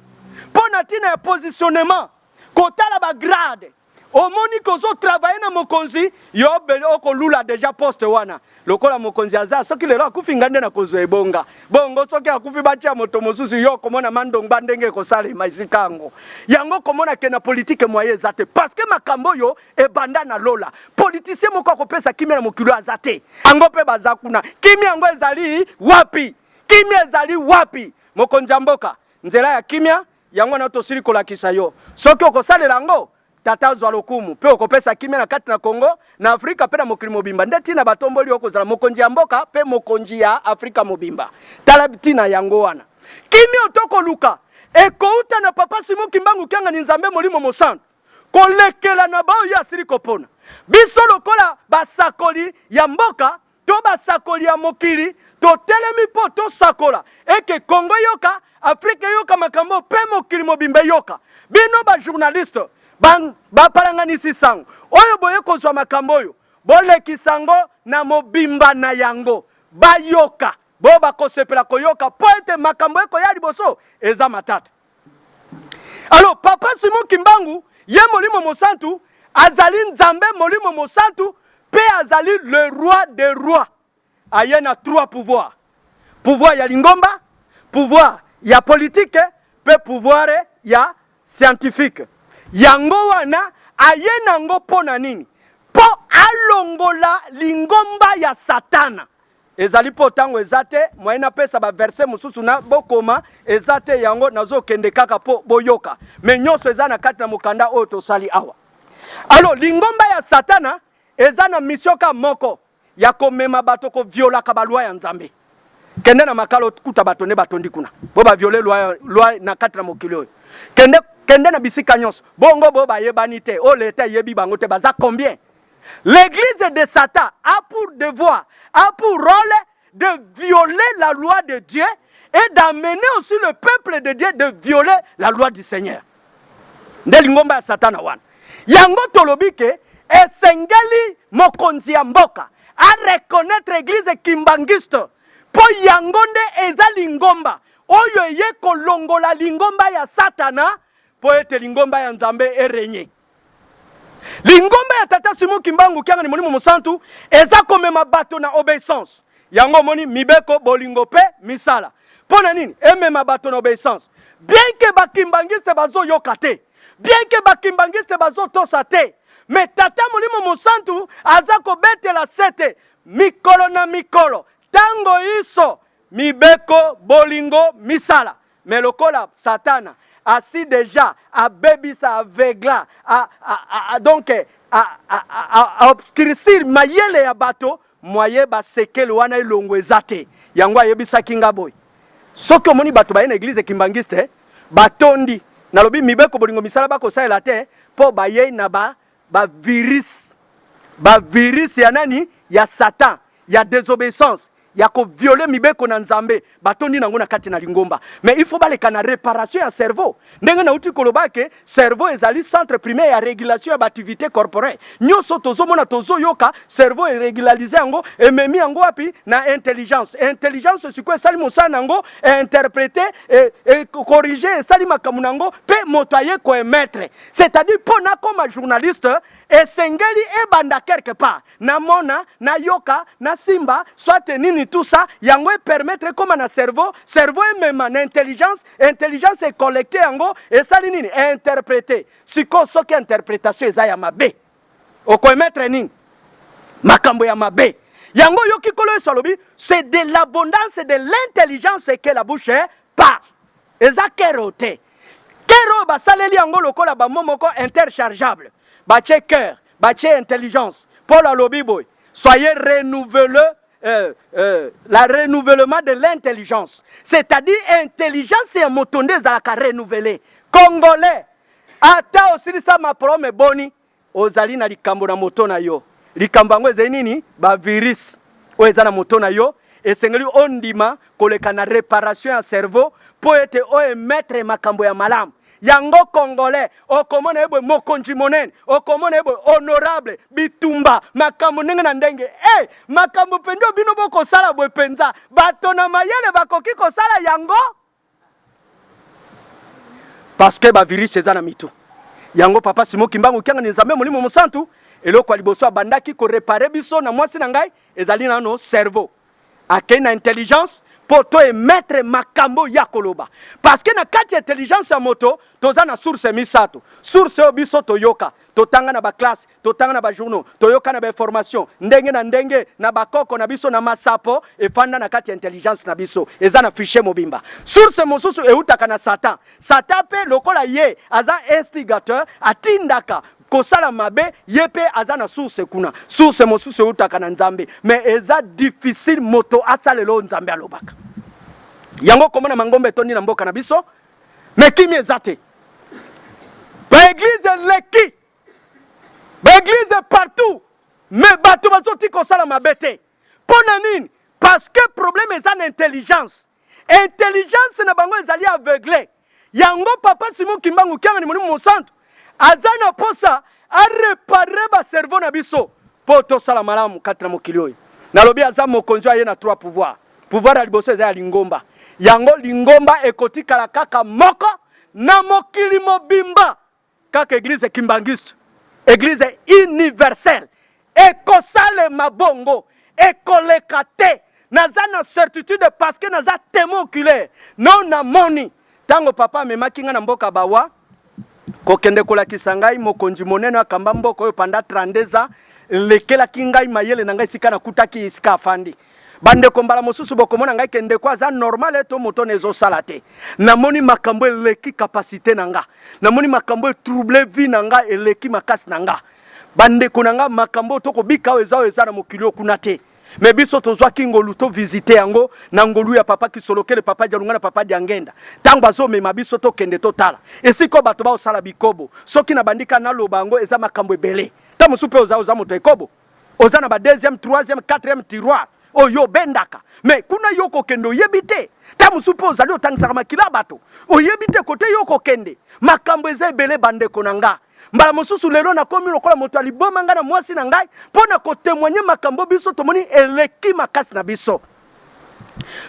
pona tina ya positionnement kotala ba grade omoni kozo travailler na mokonzi yo bele okolula deja poste wana lokola mokonzi aza soki lelo akufi ngande na kozwa ebonga bongo soki akufi bacha moto mosusu yo komona mandongba ndenge kosala maisikango yango komona ke na politique moye zate parce que makambo yo ebanda na lola politicien moko akopesa kimia na mokilo azate ango pe bazakuna kimia ngo ezali wapi kimia ezali wapi mokonzi mboka nzela ya kimia yango na tosili kolakisa yo soki okosalela ngo tata zwa lokumu pe okopesa kimia na kati na Congo na Afrika pe na mokili mobimba ndeti na batomboli okozala mokonzi ya mboka pe mokonzi ya Afrika mobimba tala bitina yango wana kimia otoko luka ekouta na papa Simon Kimbangu Kiangani nzambe molimo mosantu kolekela na bao ya siri kopona biso lokola basakoli ya mboka to basakoli ya mokili to telemi po to sakola eke Congo yoka Afrika yoka makambo pe mokili mobimba yoka bino ba journaliste bapalanganisi sango oyo boye kozwa makambo oyo bolekisango na mobimba na yango bayoka bo bakosepela koyoka po ete makambo eko ya liboso eza matata alors papa Simon Kimbangu ye molimo mosantu azali nzambe molimo mosantu pe azali le roi des rois aye na trois pouvoirs pouvoir ya lingomba pouvoir ya politique pe pouvoir ya scientifique yango wana aye nango pona nini po alongola lingomba ya satana ezali po tango ezate moyena pesa ba verset mususu na bokoma ezate yango nazo kende kaka po boyoka me nyonso eza na kati na mokanda oyo tosali awa alors lingomba ya satana eza na mission ka moko ya komema bato ko viola ka balwa ya nzambe kende na makalo kuta bato ne batondi kuna bo ba violer loi na kati na mokili oyo kende na bisika nyonso bongo bo bayebani te o leta yebi bango te baza combien l'église de Satan a pour devoir a pour rôle de violer la loi de Dieu et d'amener aussi le peuple de Dieu de violer la loi du Seigneur nde lingomba ya Satana wana yango tolobike esengeli mokonzi ya mboka a reconnaître église kimbangiste po yango nde eza lingomba oyo ye kolongola lingomba ya Satana po ete lingomba ya nzambe erenye lingomba ya tata Simon Kimbangu Kiangani molimo mosantu eza komema bato na obéissance yango moni mibeko bolingo pe misala pona nini emema bato na obéissance bien que bakimbangiste bazo yoka te bien que bakimbangiste bazo tosa te mais tata molimo mosantu aza kobetela sete mikolo na mikolo tango iso mibeko bolingo misala mais lokola satana assis déjà à bebisa avegla donc à obscurcir mayele ya bato moye ba sekele wana ilongo ezate yango ayebisa kinga boy soki omoni bato baye na église kimbangiste batondi nalobi mibeko bolingo misala bakosalela te po baye na ba virus ya nani ya satan ya désobéissance ya ko violer mibeko na nzambe batondi nango na kati na lingomba mais il faut baleka na réparation ya cerveau ndenge na uti kolobake cerveau ezali centre primaire ya régulation ya activité corporelle nyoso tozomona tozoyoka cerveau est régularisé yango ememi yango wapi na intelligence siko esali mosala nango interpréter et corriger esali makamu nango pe moto aye ko émettre c'est-à-dire pona comme journaliste esengeli ebanda quelque part na mona na yoka na simba soit nini tout ça yango permettre comme na cerveau est même en intelligence est collectée yango et ça nini interpréter siko soki interprétation eza ya mabe oko mettre nini makambo ya mabe yango yoki kolo esalobi c'est de l'abondance de l'intelligence que la bouche parle eza kerote kero basaleli yango lokola ba momoko interchangeable bache cœur bache intelligence pour la lobby boy soyez renouvelés la renouvellement de l'intelligence c'est-à-dire intelligence et motonde ezalaka renouvelé congolais ata osilisa maprome boni ozali na likambo na moto na yo likambo yango ezali nini ba virus oyo eza na moto na yo esengeli ondima koleka na réparation ya cerveau po ete oyo emettre makambo ya malamu yango congolais okomona ebwe mokonzi monene okomona ebwe honorable bitumba makambo ndenge na ndenge makambo pendo bino boko sala bwe penza bato na mayele bakoki kosala yango parce que ba virus eza na mitu yango papa Simo Kimbangu kyanga ni nzambe molimo mosantu eloko liboso abandaki ko réparer biso na mwasi na ngai ezali na no cerveau akei na intelligence poto emettre makambo ya koloba parce que na kati intelligence ya moto toza na source misato source obiso toyoka totanga na ba classe totanga na ba journaux toyoka na ba information ndenge na ndenge na bakoko na biso na masapo efanda na kati intelligence na biso eza na fichier mobimba source mosusu eutaka na satan pe lokola ye aza instigateur atindaka kosala mabe yepe azana source kuna source mosusu eutaka na nzambe mais eza difficile moto asalelo nzambe alobaka yango komona mangombe tondi na mboka na biso mais kimi ezate ba église leki ba église partout mais bato bazoti kosala mabe te pona nini parce que problème eza na intelligence na bango ezali aveuglé yango papa Simo Kimbangu kyanga ni moni mosantu azana posa a réparer ba cerveau na biso po to sala malamu katra mokili oyo nalobi aza mokonzi aye na trois pouvoirs pouvoir ya liboso eza ya lingomba yango lingomba ekotikala kaka moko na mokili mobimba kaka église kimbangiste église universelle ekosale mabongo ekoleka te naza na certitude parce que naza témoin oculaire non na moni tango papa memaki nga na mboka bawa kokende kolakisa ngai mokonzi monene akamba mboka oyo panda 32 ans lekelaki ngai mayele na ngai sika na kutaki isika afandi bandeko mbala mosusu bokomona ngai kende kwa za normal eto moto nezosala te namoni makambo eleki capacité na nga namoni makambo trouble vie na nga eleki makasi na nga bandeko na nga makambo tokobika oyo eza na mokili okuna te mais biso tozwaki ngolu to visiter yango na ngolu ya papa kisolokele papa jalunga na papa diangenda tango bazomema biso tokende totala esiko bato ba osala bikobo soki na bandika na lobango eza makambo ebele ta mosupe oza moto ekobo oza na ba deuxième troisième quatrième tiroir oyo bendaka mais kuna yoko kendo yebite ta mosupe ozali otangisaka makila bato oyebite kote yoko kende makambo eza ebele bandeko na nga mbala mosusu lelo na komi lokola moto aliboma nga na mwasi na ngai pona ko témoigner makambo biso tomoni eleki makasi na biso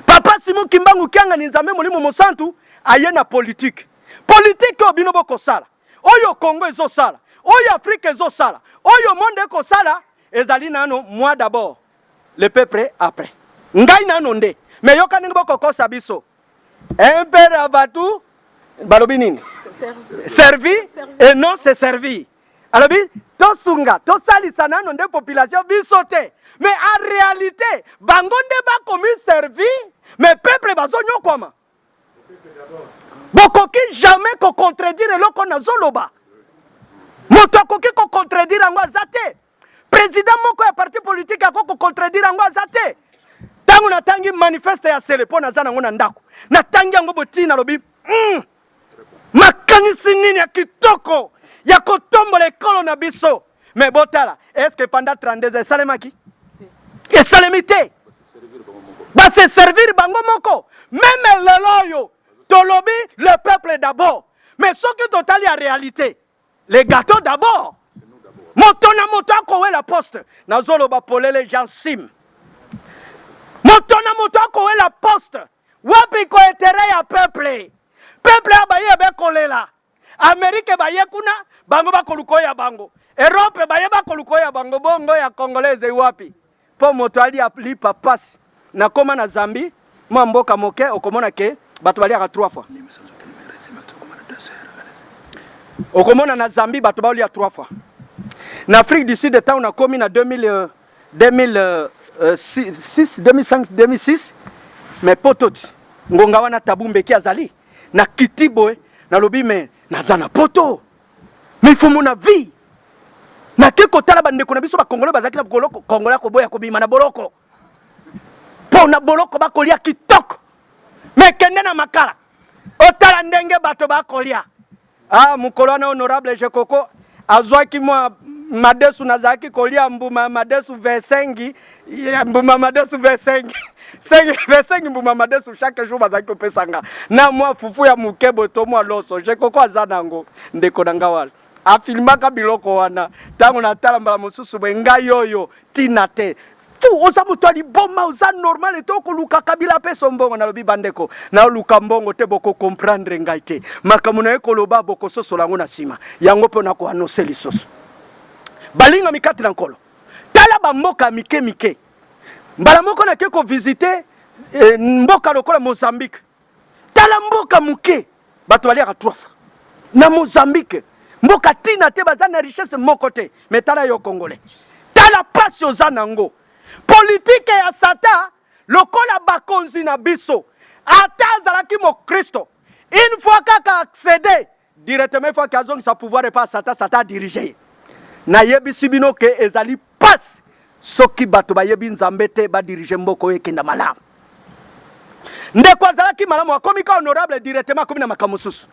papa Simo Kimbangu kyanga ni nzambe molimo mosantu aye na politique obino boko sala oyo Congo ezosala oyo Afrique ezosala oyo monde ekosala ezali nano moi d'abord le peuple après ngai nano nde mais yoka ningi boko kosa biso impère abatu balobi nini servi et non c'est servi alobi tosunga tosalisa nano nde population bisote. Mais en réalité bango nde bakomi servi mais peuple bazonyokwama. Bokoki jamais ko contredire eloko nazoloba. Moto akoki ko contredire yango aza te. Président moko ya parti politique ako ko contredire yango aza te. Tango natangi manifeste ya sele po naza nango na ndako. Natangi yango botina lobi makanisi nini ya kitoko ya kotombola ekolo na biso. Mais botala, est-ce que pendant 32 ans salemaki? Et salemité. Ba se servir bango moko. Même leloyo tolobi le peuple d'abord. Mais ce que total en réalité, les gâteaux d'abord. Motona moto akowe la poste. Nazolo ba polele Jean Sim. Motona moto akowe la poste. Wapi ko intérêt ya peuple. Peuple abaye be kolela. Amérique baye kuna bango ba kolukoya bango. Europe baye ba kolukoya bango bongo ya congolaise wapi. Po moto ali lipa passe. Na koma na Zambie, mo mboka moke okomona ke bato baliaka 3 fois. Okomona na Zambie bato balia 3 fois. Na Afrique du Sud on a commis en 2006, 2005, 2006 mais pototi ngonga wana tabumbe ki azali na kitibo na lobi me nazana poto mais il faut mon avis na keko tala bandeko na biso ba congolais bazaki na boloko congolais ko boya ko bima na boloko pona boloko ba kolia kitoko mais kende na makala otala ndenge bato ba kolia mukolona honorable Jekoko azwaki mwa madesu nazaki kolia mbuma madesu versengi mbuma madesu versengi 5 mbuma madesu chaque jour bazaki kopesanga na mwa fufu ya mukebo to mwa loso Jekoko azanango ndeko nanga wala afilmaka biloko wana tango na tala mbala mosusu benga yoyo tinate tu oza mutali boma oza normal eto ko luka kabila peso mbongo na lobi bandeko na luka mbongo te boko comprendre ngai te makamuna ekoloba boko soso lango na sima yango pe na ko annoncer lisoso balinga mikati na nkolo tala ba mboka mike mbala moko na ke ko visiter mboka lokola Mozambique tala mboka muke bato baliaka 3 fois na Mozambique mboka tina te bazana richesse moko te mais tala yo congolais tala pasi ozanango politique ya sata lokola bakonzi na biso ata azalaki mo Kristo une fois kaka accéder directement fois qu'azong sa pouvoir et pas sata diriger na yebisi bino ke ezali passe soki bato bayebi nzambe te ba diriger mboko ekenda malamu ndeko azalaki malamu akomi ka honorable directement akomi na makamususu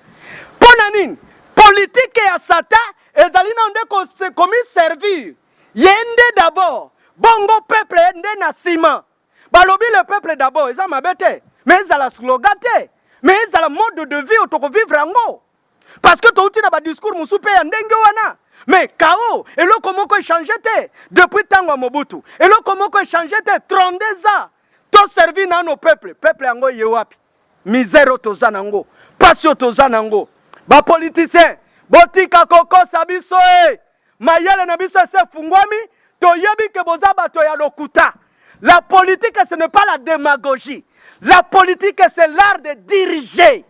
pona nini politique ya sata ezali na ndeko komi servir yende d'abord bongo peuple nde na sima balobi le peuple d'abord eza mabete mais ezala slogan te mais ezala mode de vie otoko vivre yango parce que touti na ba discours musu pe ya ndenge wana mais kao eloko moko échanger te depuis tango Mobutu eloko moko échanger te 32 ans to servir na no peuple yango ye wapi misère tozanango passion tozanango ba politicien botika kokosa biso mayele na biso se fungwami toyebi ke boza bato ya lokuta. La politique ce n'est pas la démagogie. La politique c'est l'art de diriger.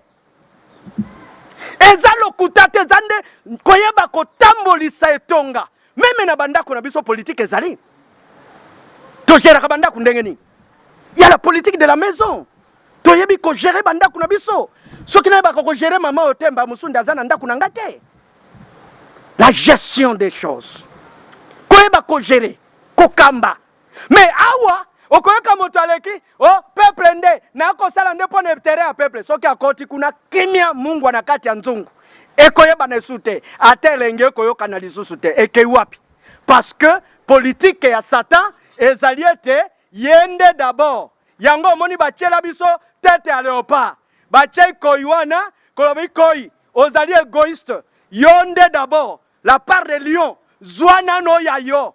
Eza lokuta te zande koyeba ko tambolisa etonga. Meme na bandako na biso politique ezali. To gère ka bandako ndenge ni. Il y a la politique de la maison. Toyebi ko gérer bandako na biso. Soki na ba ko gérer mama otemba musunda zana ndako na ngate. La gestion des choses. Koyeba ko gérer, ko kamba. Mais awa okoyoka moto aleki peuple nde na ko sala nde pone terrain ya peuple soki akoti kuna kimia Mungu anakati ya nzungu. Ekoyeba na sute atelenge koyoka na lisusu te eke wapi. Parce que politique ya Satan ezaliete yende d'abord. Yango moni bachela biso tete ya léopard. Bachei koiwana kolobi koi ozali égoïste. Yonde d'abord la part de lion zwana no ya yo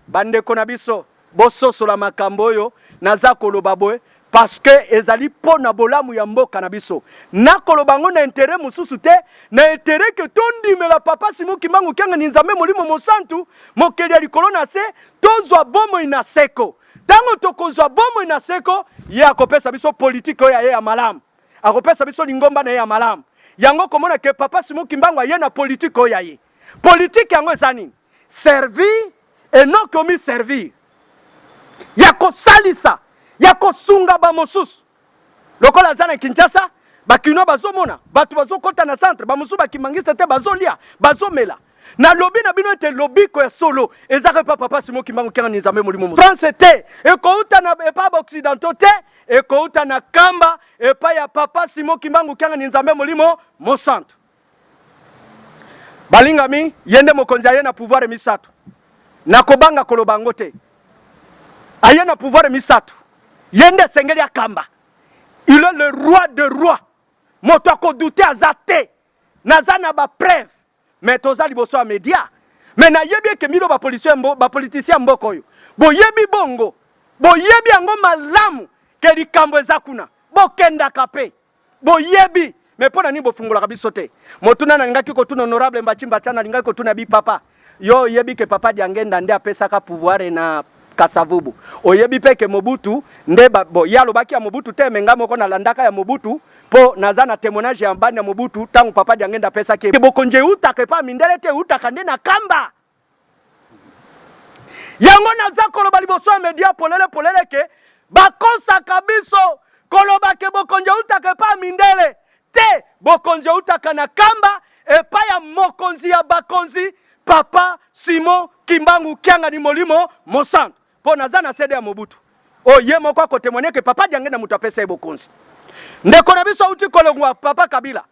bande konabiso boso sola makambo yo naza koloba boye parce que ezali pona bolamu ya mboka na biso na koloba ngo na intérêt mususu te na intérêt que tondi me la papa simu kimangu kyanga ninzambe molimo mosantu mokeli ya likolo na se tozwa bomo ina seko tango tokozwa bomo ina seko ye akopesa biso politique oya ye ya malamu akopesa biso lingomba na ye ya malamu yango komona ke papa simu kimbangu ye na politique oya ye politique yango ezani servir et non commis servir yako salisa yako sunga ba mosusu lokola zana Kinshasa bakino bazomona batu bazokota na centre ba mosusu bakimangisa te bazolia bazomela na lobby na bino ete lobby ko ya solo ezaka pa papa Simon Kimbangu kanga nizambe molimo France te e ko uta na e pa occidentaux te e ko uta na kamba e pa ya papa Simon Kimbangu kanga nizambe molimo mo centre balingami yende mokonzi ayena pouvoir misato na kobanga kolobango te ayena pouvoir misato yende sengeli akamba il est le roi de roi moto ko douter azate nazana ba preuve mais toza liboso ya média mais na yebi ke milo ba politicien mboko yo bo yebi bongo bo yebi yango malamu ke likambo ezakuna bo kenda kape bo yebi mais pona ni bo fungula kabiso te motuna na ngaki ko tuna honorable mbachimba chana lingaki ko tuna bi papa yo yebi ke papa diangenda nde apesa ka pouvoir na Kasavubu oyebi pe ke Mobutu nde bo yalo baki ya Mobutu te menga moko na landaka ya Mobutu po nazana témoignage ya mbani ya Mobutu tangu papa diangenda pesa ke bokonje utaka pa mindele te utaka nde na kamba yango naza koloba liboso ya media polele ke bakosa kabiso koloba ke bokonje utaka pa mindele te bokonje utaka na kamba epa ya mokonzi ya bakonzi papa Simon Kimbangu Kyanga ni molimo Mosantu po nazana sede ya Mobutu o ye moko ko témoigner que papa diangenda mutu apesa ebokonzi ndeko na biso uti kolongwa papa Kabila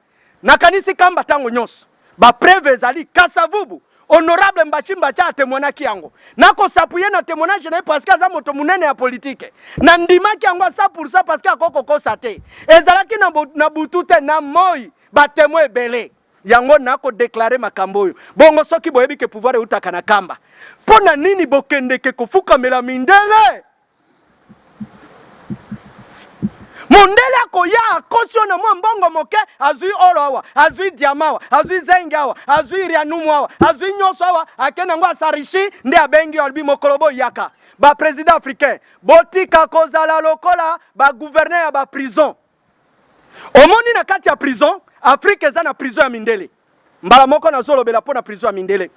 na kanisi kamba tango nyonso ba preuve ezali Kasavubu honorable Mbachimba cha témoignaki yango nako sapuye na témoignage na parce que aza moto munene ya politique na ndimaki yango 100% parce que akoko kosa te ezalaki na butu te na moi ba témoin ebele yango nako déclarer makambo yo bongo soki boyebi ke pouvoir utaka na kamba pona nini bokende ke kofuka mela mindele mondele akoya akosio na mwa mbongo moke azui oro awa azui diamawa azui zengawa azui rianumu awa azui nyoso awa akena ngo asarishi nde abengi albi mokolobo yaka ba président africain botika kozala lokola ba gouverneur ya ba prison omoni na kati ya prison Afrique eza na prison ya mindele mbala moko na zolo bela pona prison ya mindele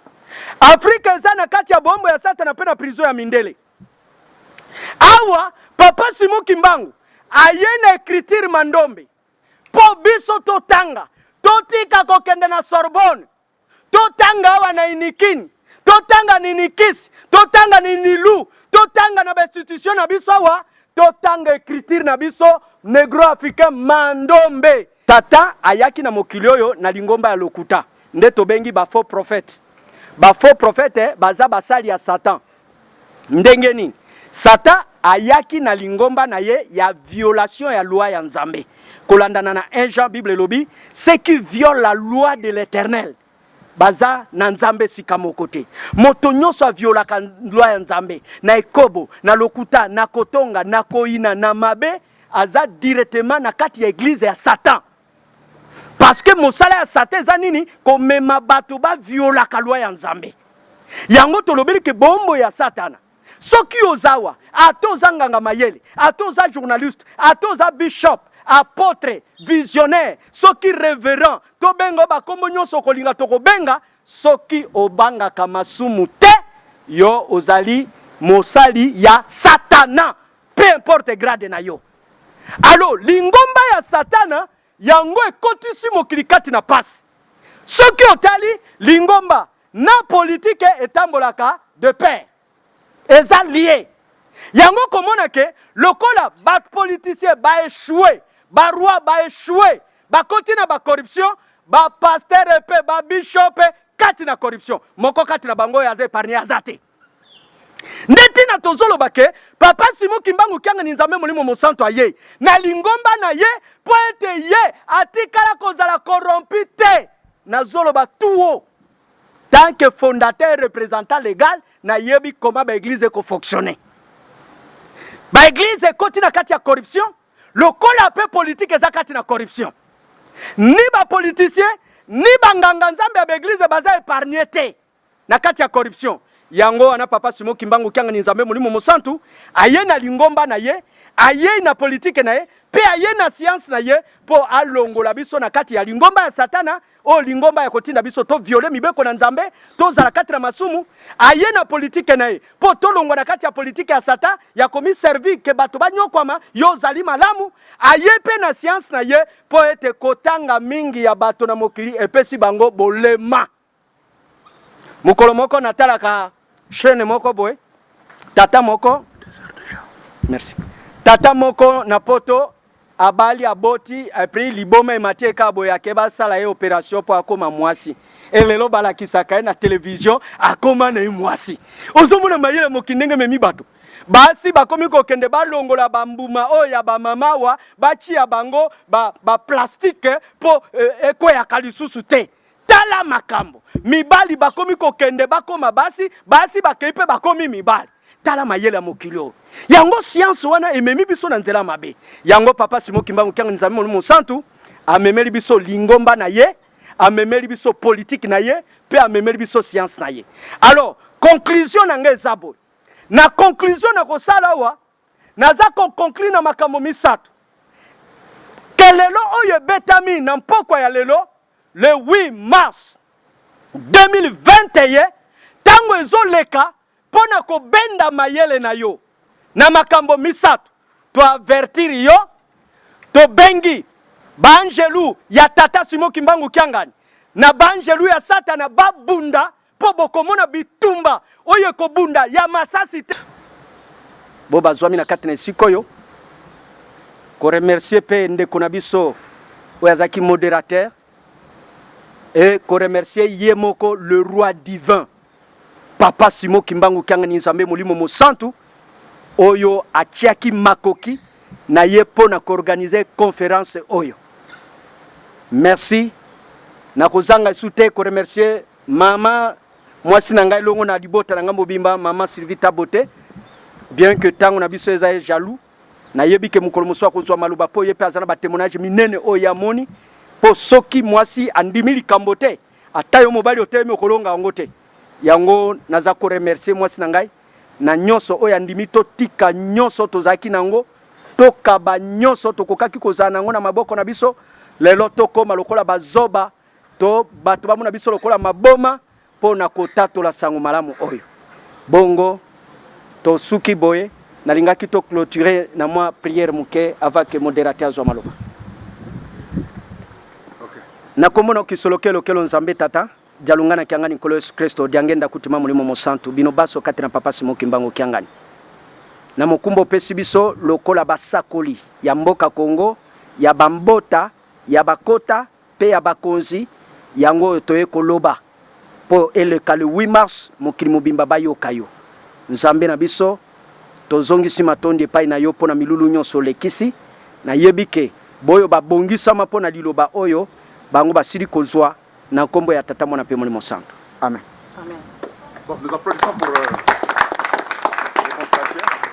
Afrique eza na kati ya bombo ya sata na pena prison ya mindele awa papa Simon Kimbangu ayena écriture mandombe po biso totanga totika kokende na Sorbonne totanga awa na inikini totanga ni nikisi totanga ni nilu totanga na institution na biso awa totanga écriture na biso negro africain mandombe tata ayaki na mokili oyo na lingomba ya lokuta nde tobengi ba faux prophète baza basali ya Satan ndenge nini Satan ayaki na lingomba na ye ya violation ya loi ya Nzambe kolandana na 1 Jean Bible lobi ceux qui violent la loi de l'Éternel baza na Nzambe sikamoko te moto nyonso aviolaka loi ya Nzambe na ekobo na lokuta na kotonga na koina na mabe aza directement na kati ya église ya Satan parce que mosala ya Satan eza nini komema bato ba violaka loi ya Nzambe yango tolobeli ke bombo ya Satana soki ozawa atoza nganga mayele atoza journaliste atoza bishop apôtre visionnaire soki révérend to bengo ba kombo nyonso kolinga to kobenga soki obanga kamasumu te yo ozali mosali ya Satana peu importe grade na yo alors lingomba ya Satana yango ekotisi mokili kati na pasi soki otali lingomba na politique etambolaka de pair eza lié yango komona ke lokola ba politicien ba échoué ba roi ba échoué ba koti na ba corruption ba pasteur pe ba bishop kati na corruption moko kati na bango ya épargné azate ndeti na tozolo bake papa Simon Kimbangu Kyanga ni Nzambe molimo Mosantu aye na lingomba na ye po ete ye atikala kozala corrompu te na zolo ba tuo tant que fondateur représentant légal na yebi comment ba église ko fonctionner ba église koti na kati ya corruption lokola pe politique eza kati na corruption ni ba politicien ni ba nganga Nzambe ba église baza épargné te na kati ya corruption yango ana papa Simon Kimbangu Kyanga ni Nzambe molimo Mosantu aye na lingomba na ye aye na politique na ye pe aye na science na ye po alongola biso na kati ya lingomba ya Satana o lingomba ya kotinda biso to violer mibeko na nzambe to zala kati na masumu aye na politique na ye po to longwa na kati ya politique ya sata ya komi servi ke bato banyokwama yo zali malamu aye pe na science na ye po ete kotanga mingi ya bato na mokili epesi bango bolema mukolo moko natalaka chaîne moko boy tata moko merci tata moko na poto abali aboti après liboma ematie kabo ya keba sala ye opération po akoma mwasi elelo bala kisaka na télévision akoma na mwasi ozomona mayele mokindenge memi bato basi bakomi kokende balongola bambuma oya ba mama wa bachi ya bango ba plastique po eko ya kalisusu te tala makambo mibali bakomi kokende bakoma basi bakeipe bakomi mibali tala mayele ya mokilo yango science wana ememi biso na nzela mabe yango papa Simon Kimbangu kyanga nzambe molimo santu amemeli biso lingomba na ye amemeli biso politique na ye pe amemeli biso science na ye alors conclusion na ngai zabo na conclusion na kosala wa naza ko conclure na makambo misato kelelo oyo betami na mpokwa ya lelo le 8 mars 2021 tango ezoleka pona ko benda mayele na yo na makambo misato to avertir yo to bengi banjelu ya tata Simon Kimbangu Kyangani na banjelu ya satana babunda po bokomona bitumba oye ko bunda ya masasi te bo bazwami na kati na sikoyo ko remercier pe ndeko na biso oyazaki modérateur et ko remercier yemoko le roi divin papa Simon Kimbangu Kyangani nzambe molimo mosantu oyo atiaki makoki na ye pona ko organiser conférence oyo merci na kozanga sute ko remercier mama mwasi na ngai longo na libota na ngambo bimba mama Sylvie Tabote bien que tango na biso eza jaloux na yebi ke mukolo moswa kozwa maluba po ye pe azana ba témoignage minene oyo ya moni po soki mwasi andimili kambote atayo mobali otemi okolonga ngo te yango naza ko remercier mwasi na ngai na nyonso oyo andimi to tika nyonso tozaki nango tokaba nyonso tokokaki kozala nango na maboko na biso lelo tokoma lokola bazoba to bato bamona biso lokola maboma po na kotatola sango malamu oyo bongo to suki boye nalingaki to clôturer na moi prière muke avant que modérateur azwa maloba okay. Na komona kisolokelo kelo nzambe tata jalungana Kyangani nkolo Yesu Kristo diangenda kutima mulimo mosantu bino baso kati na papa Simon Kimbangu Kyangani na mokumbo pesi biso lokola basakoli ya mboka Kongo ya bambota ya bakota pe ya bakonzi yango toye koloba po eleka le 8 mars mokili mobimba bayoka yo nzambe na biso tozongisi matondi epai na yo pona milulu nyonso lekisi na yebike boyo babongisama pona liloba oyo bango basili kozwa na kombo ya tata mwana pe molimo santo amen. Amen. Bon, nous applaudissons pour les confrères.